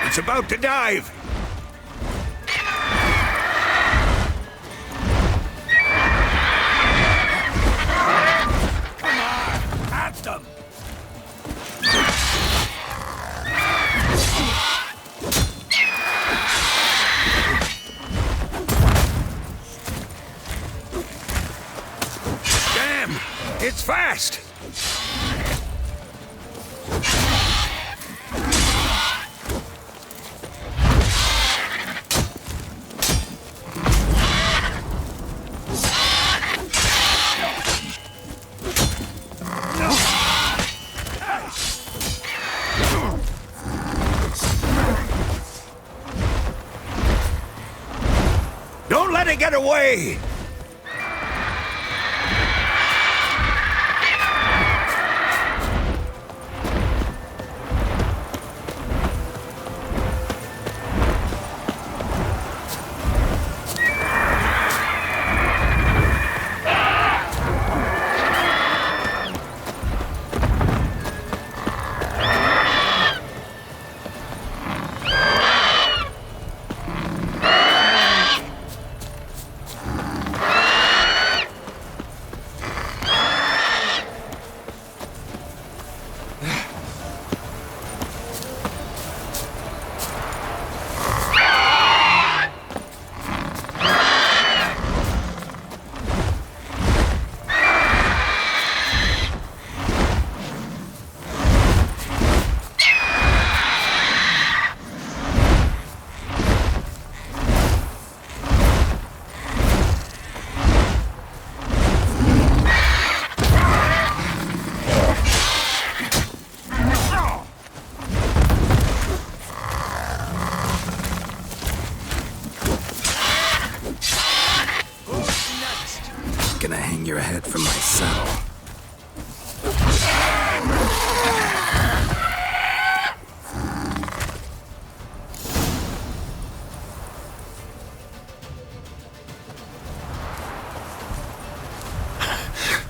It's about to dive! Come on! At them! Damn! It's fast! Don't let it get away! Gonna hang your head from my saddle.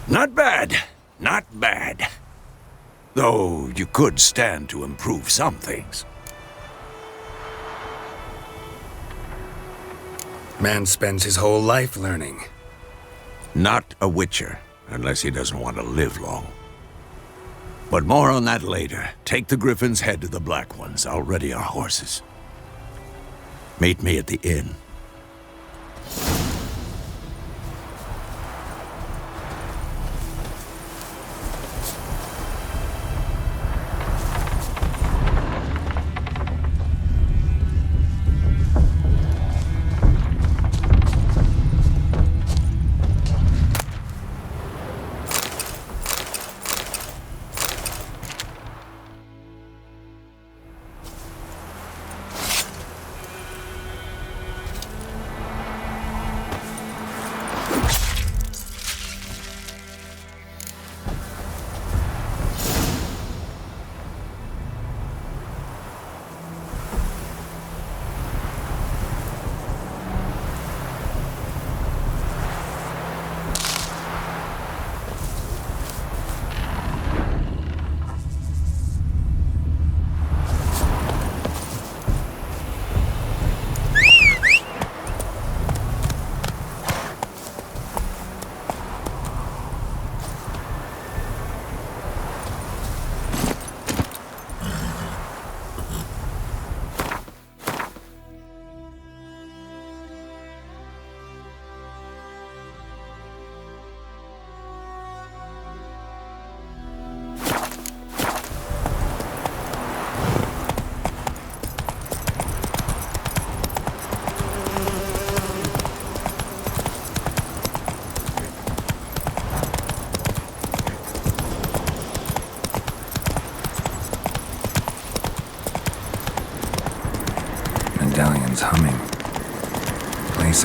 Not bad. Not bad. Though you could stand to improve some things. Man spends his whole life learning. Not a witcher, unless he doesn't want to live long. But more on that later. Take the Griffin's head to the Black Ones. I'll ready our horses. Meet me at the inn.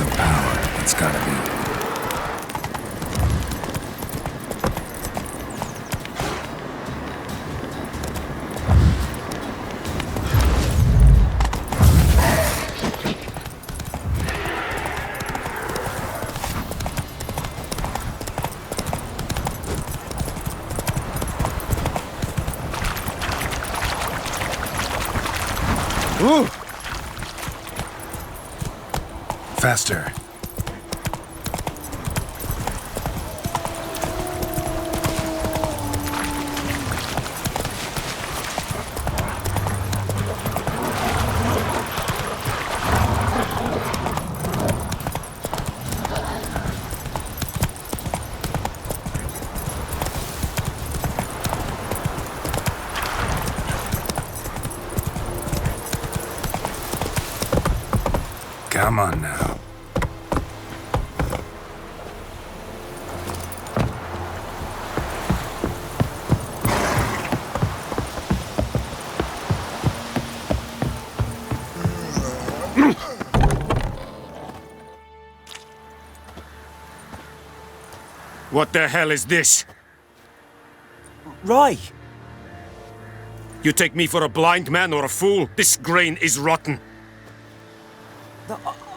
of power, it's gotta be. Ooh! Faster. Come on now. What the hell is this? Rye! You take me for a blind man or a fool? This grain is rotten.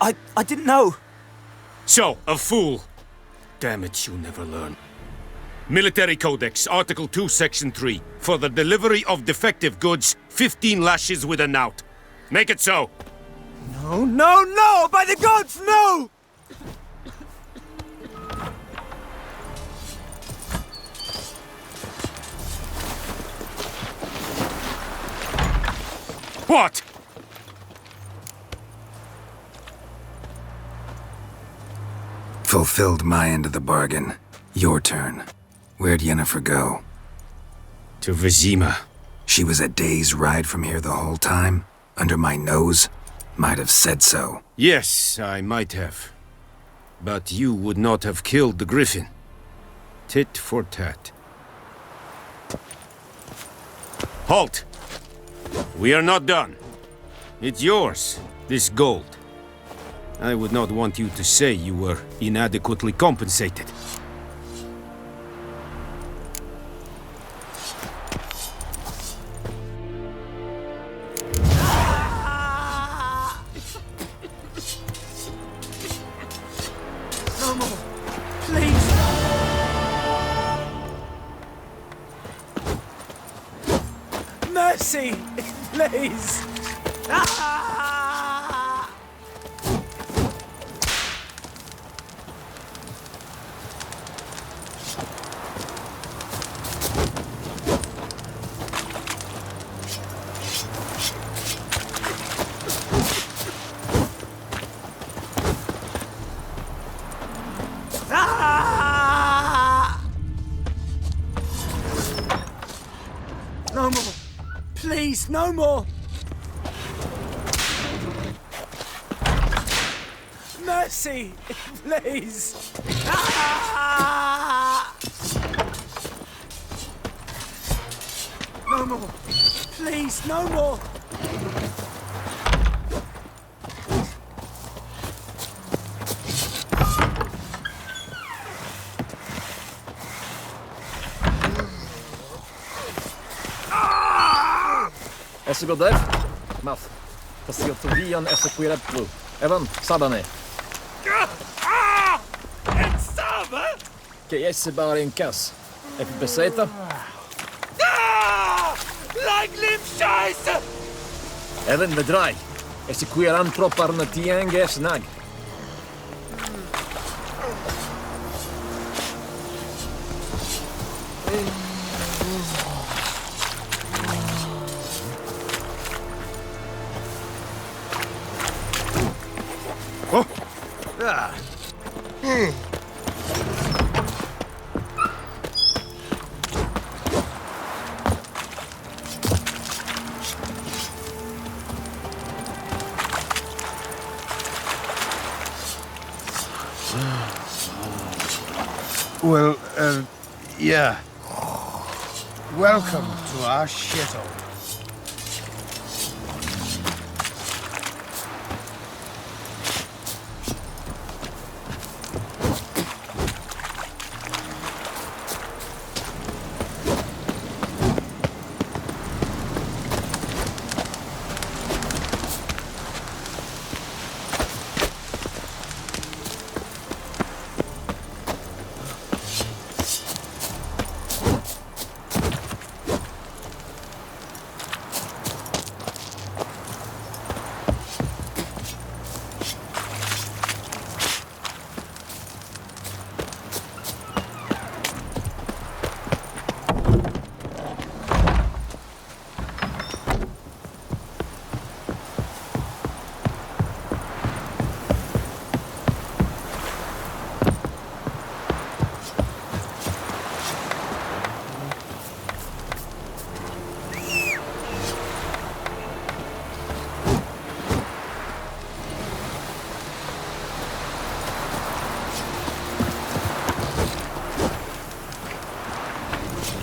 I didn't know. So, a fool. Damn it, you never learn. Military Codex, Article 2, Section 3. For the delivery of defective goods, 15 lashes with a knout. Make it so. No, no, no! By the gods, no! What? Fulfilled my end of the bargain. Your turn. Where'd Yennefer go? To Vizima. She was a day's ride from here the whole time? Under my nose? Might have said so. Yes, I might have. But you would not have killed the griffin. Tit for tat. Halt! We are not done. It's yours, this gold. I would not want you to say you were inadequately compensated. No more. Please. Mercy! Please! No more! Please, no more! Mercy! Please! No more! Please, no more! Esse godev, Math, Tasiotovian Esequireplu, Evan, Sabane. Que esse bar in kas, Beseta? Langlim Scheiße! Evan Vedrai, Esequiran proparna tianges nag. Well, yeah. Welcome to our shithole.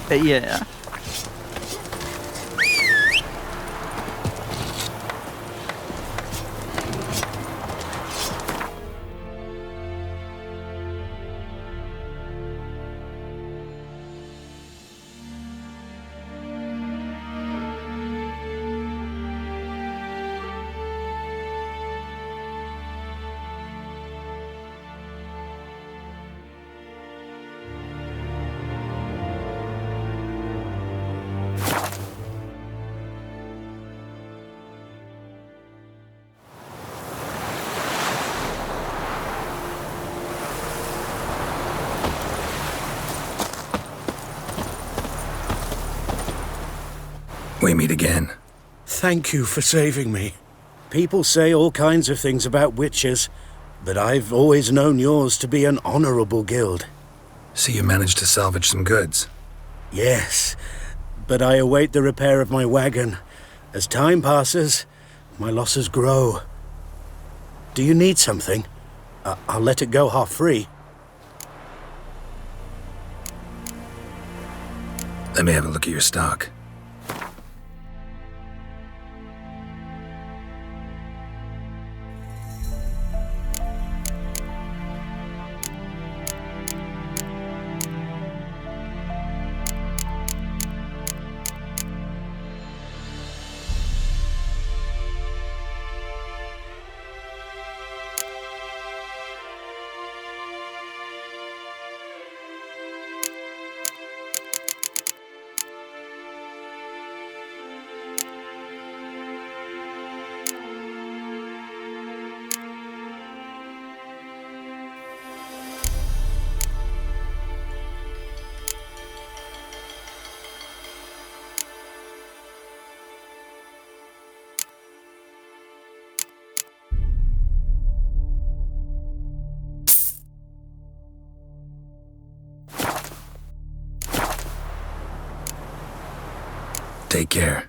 Yeah. We meet again. Thank you for saving me. People say all kinds of things about witches, but I've always known yours to be an honorable guild. So you managed to salvage some goods? Yes, but I await the repair of my wagon. As time passes, my losses grow. Do you need something? I'll let it go half-free. Let me have a look at your stock. Take care.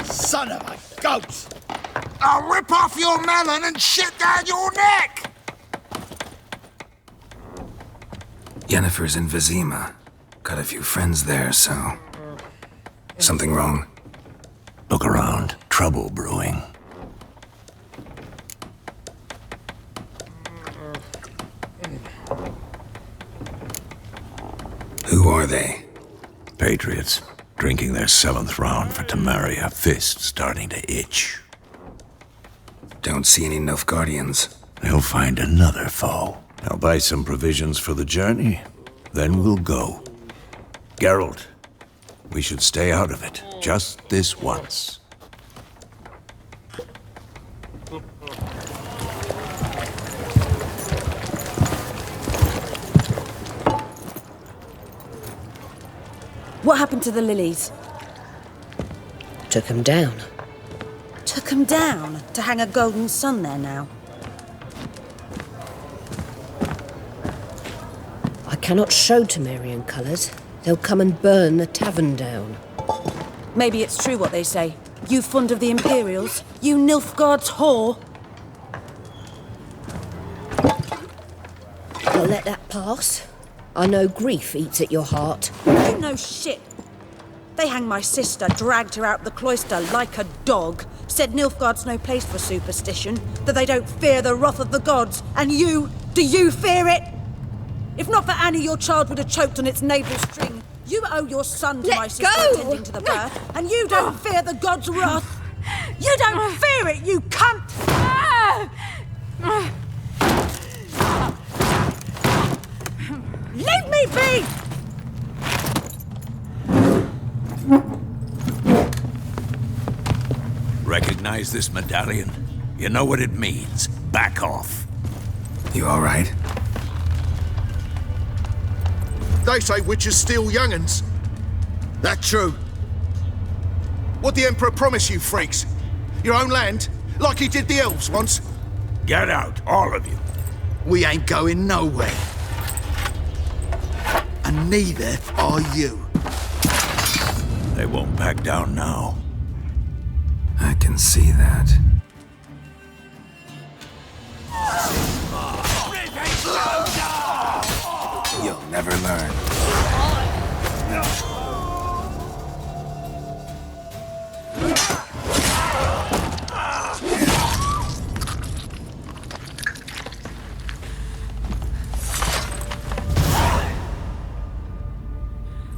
Son of a goat! I'll rip off your melon and shit down your neck! Yennefer's in Vizima. Got a few friends there, so... Something wrong? Look around. Trouble brewing. Who are they? Patriots. Drinking their 7th round for Temeria, fist starting to itch. Don't see any Nilfgaardians. They'll find another foe. I'll buy some provisions for the journey, then we'll go. Geralt, we should stay out of it, just this once. What happened to the lilies? Took 'em down. Took 'em down to hang a golden sun there now. I cannot show Temerian colours. They'll come and burn the tavern down. Maybe it's true what they say. You fond of the Imperials? You Nilfgaard's whore? I'll let that pass. I know grief eats at your heart. You know shit. They hanged my sister, dragged her out the cloister like a dog, said Nilfgaard's no place for superstition, that they don't fear the wrath of the gods. And you, do you fear it? If not for Annie, your child would have choked on its navel string. You owe your son to my sister attending to the birth, and you don't fear the gods' wrath. You don't fear it, you cunt! Leave me be! Recognize this medallion? You know what it means. Back off. You all right? They say witches steal young'uns. That true? What the Emperor promised you, freaks? Your own land? Like he did the elves once? Get out, all of you. We ain't going nowhere. And neither are you. They won't back down now. I can see that. You'll never learn.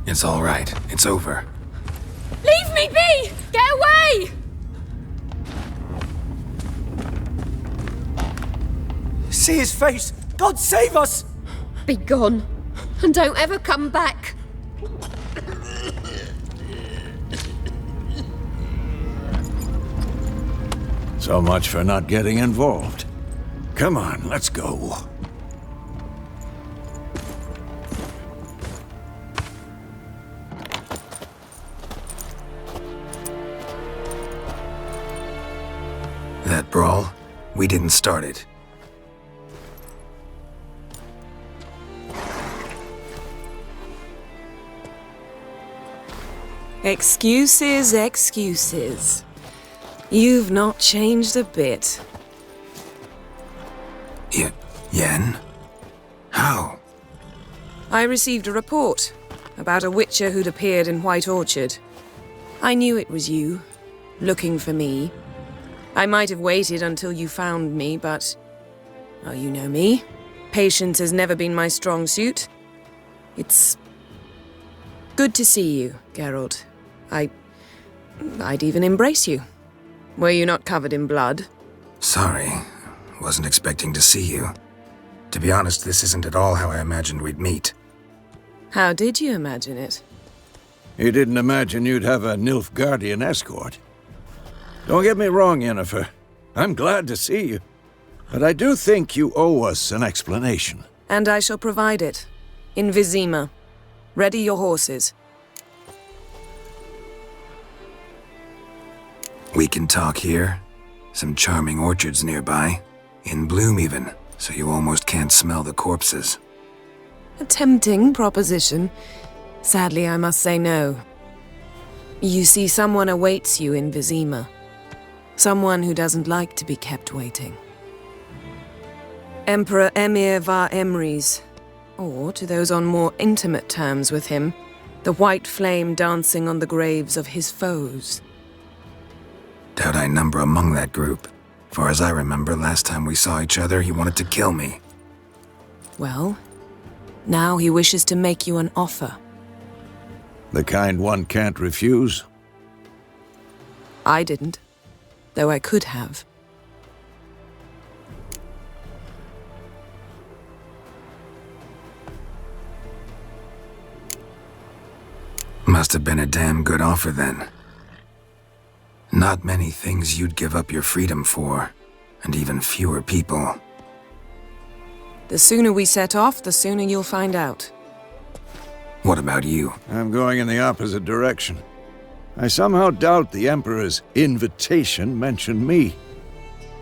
It's all right. It's over. Leave me be! Get away! See his face! God save us! Be gone, and don't ever come back. So much for not getting involved. Come on, let's go. That brawl, we didn't start it. Excuses, excuses. You've not changed a bit. Yen? How? I received a report about a witcher who'd appeared in White Orchard. I knew it was you, looking for me. I might have waited until you found me, but... well, you know me. Patience has never been my strong suit. It's... good to see you, Geralt. I'd even embrace you. Were you not covered in blood? Sorry. Wasn't expecting to see you. To be honest, this isn't at all how I imagined we'd meet. How did you imagine it? You didn't imagine you'd have a Nilfgaardian escort. Don't get me wrong, Yennefer. I'm glad to see you. But I do think you owe us an explanation. And I shall provide it. In Vizima. Ready your horses. We can talk here. Some charming orchards nearby. In bloom even, so you almost can't smell the corpses. A tempting proposition. Sadly, I must say no. You see, someone awaits you in Vizima. Someone who doesn't like to be kept waiting. Emperor Emhyr var Emreis, or, to those on more intimate terms with him, the white flame dancing on the graves of his foes. Doubt I number among that group. Far as I remember, last time we saw each other, he wanted to kill me. Well, now he wishes to make you an offer. The kind one can't refuse? I didn't, though I could have. Must have been a damn good offer then. Not many things you'd give up your freedom for, and even fewer people. The sooner we set off, the sooner you'll find out. What about you? I'm going in the opposite direction. I somehow doubt the Emperor's invitation mentioned me.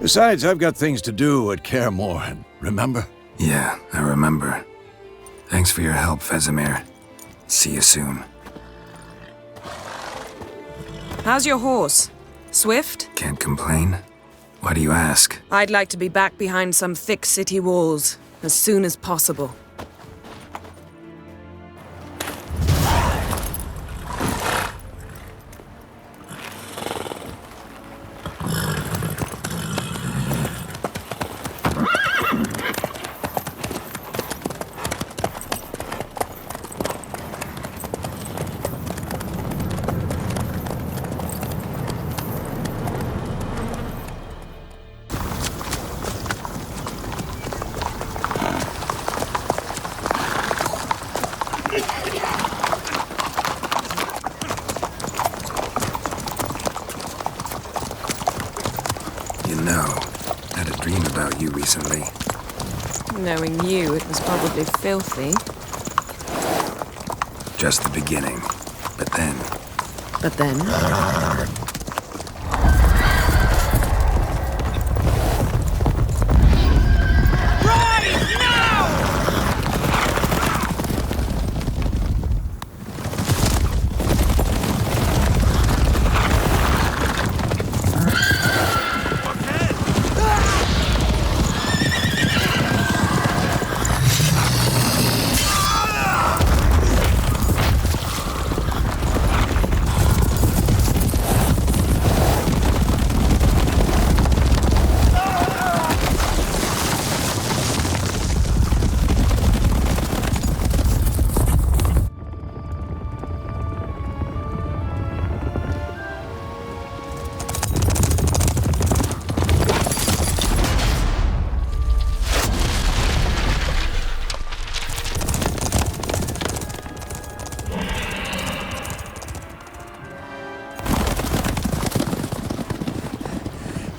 Besides, I've got things to do at Kaer Morhen, remember? Yeah, I remember. Thanks for your help, Vesemir. See you soon. How's your horse? Swift? Can't complain. Why do you ask? I'd like to be back behind some thick city walls as soon as possible. Recently. Knowing you, it was probably filthy. Just the beginning. But then, But then,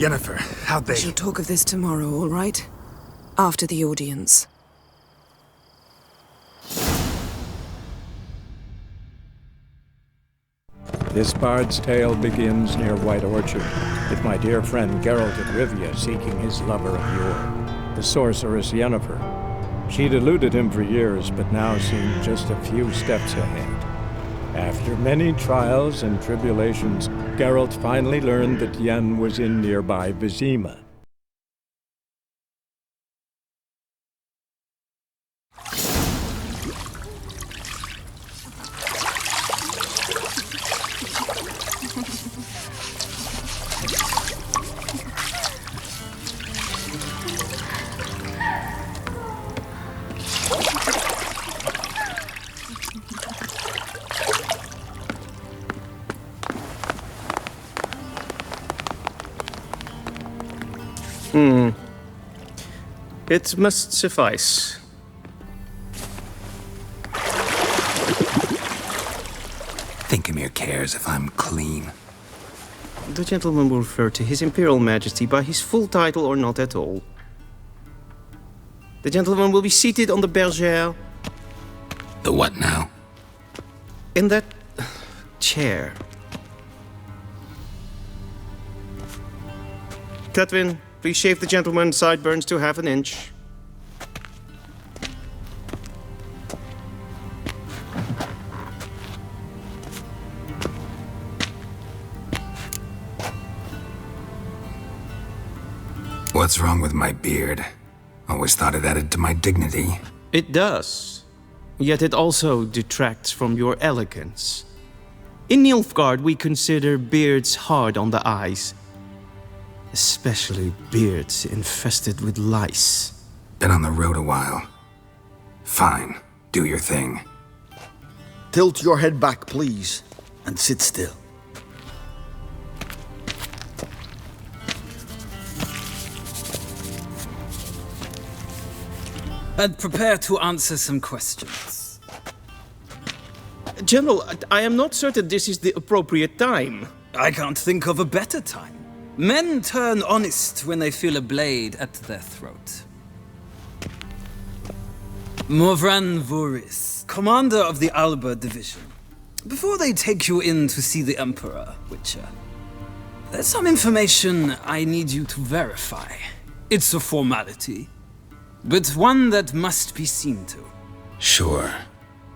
Yennefer, how'd they... we shall talk of this tomorrow, all right? After the audience. This bard's tale begins near White Orchard, with my dear friend Geralt of Rivia seeking his lover of yore, the sorceress Yennefer. She'd eluded him for years, but now seemed just a few steps ahead. After many trials and tribulations, Geralt finally learned that Yen was in nearby Vizima. It must suffice. Thinkamere cares if I'm clean. The gentleman will refer to His Imperial Majesty by his full title or not at all. The gentleman will be seated on the bergère. The what now? In that chair. Cletwin, please shave the gentleman's sideburns to half an inch. What's wrong with my beard? Always thought it added to my dignity. It does. Yet it also detracts from your elegance. In Nilfgaard, we consider beards hard on the eyes. Especially beards infested with lice. Been on the road a while. Fine, do your thing. Tilt your head back, please, and sit still. And prepare to answer some questions. General, I am not certain this is the appropriate time. I can't think of a better time. Men turn honest when they feel a blade at their throat. Morvran Voorhis, commander of the Alba Division. Before they take you in to see the Emperor, Witcher, there's some information I need you to verify. It's a formality, but one that must be seen to. Sure.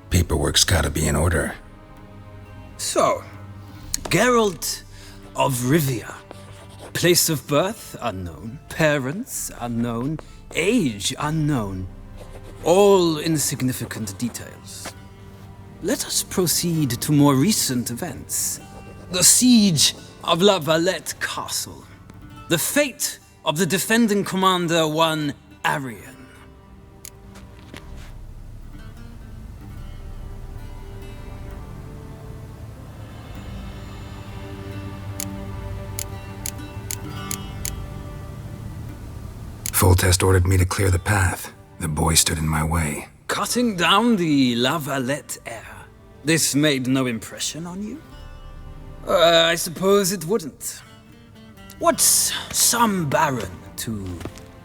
Paperwork's gotta be in order. So, Geralt of Rivia. Place of birth unknown, parents unknown, age unknown. All insignificant details. Let us proceed to more recent events. The siege of La Valette Castle. The fate of the defending commander, one Arian. Foltest ordered me to clear the path. The boy stood in my way. Cutting down the La Valette heir. This made no impression on you? I suppose it wouldn't. What's some baron to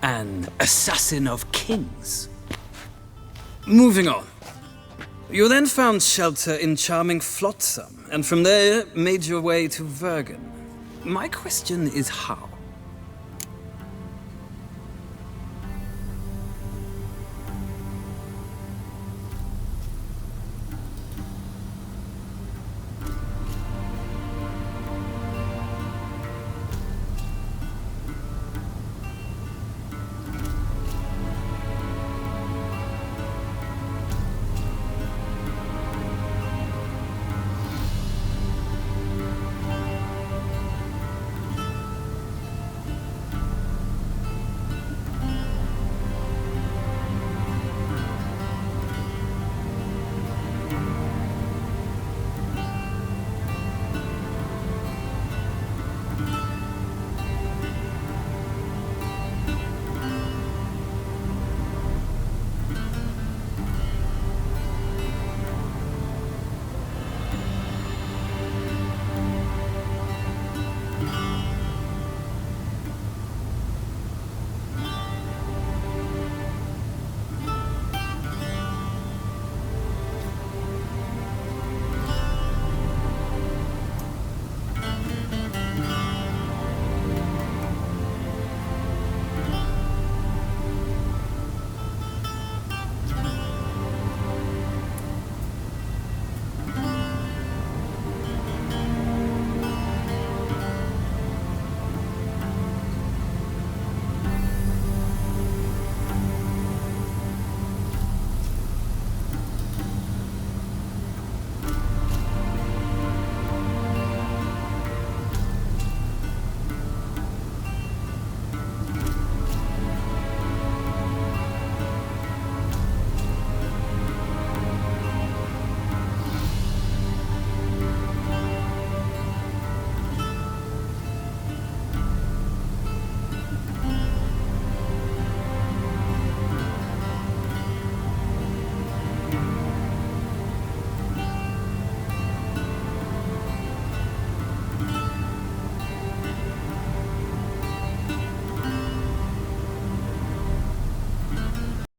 an assassin of kings? Moving on. You then found shelter in charming Flotsam, and from there made your way to Vergen. My question is how?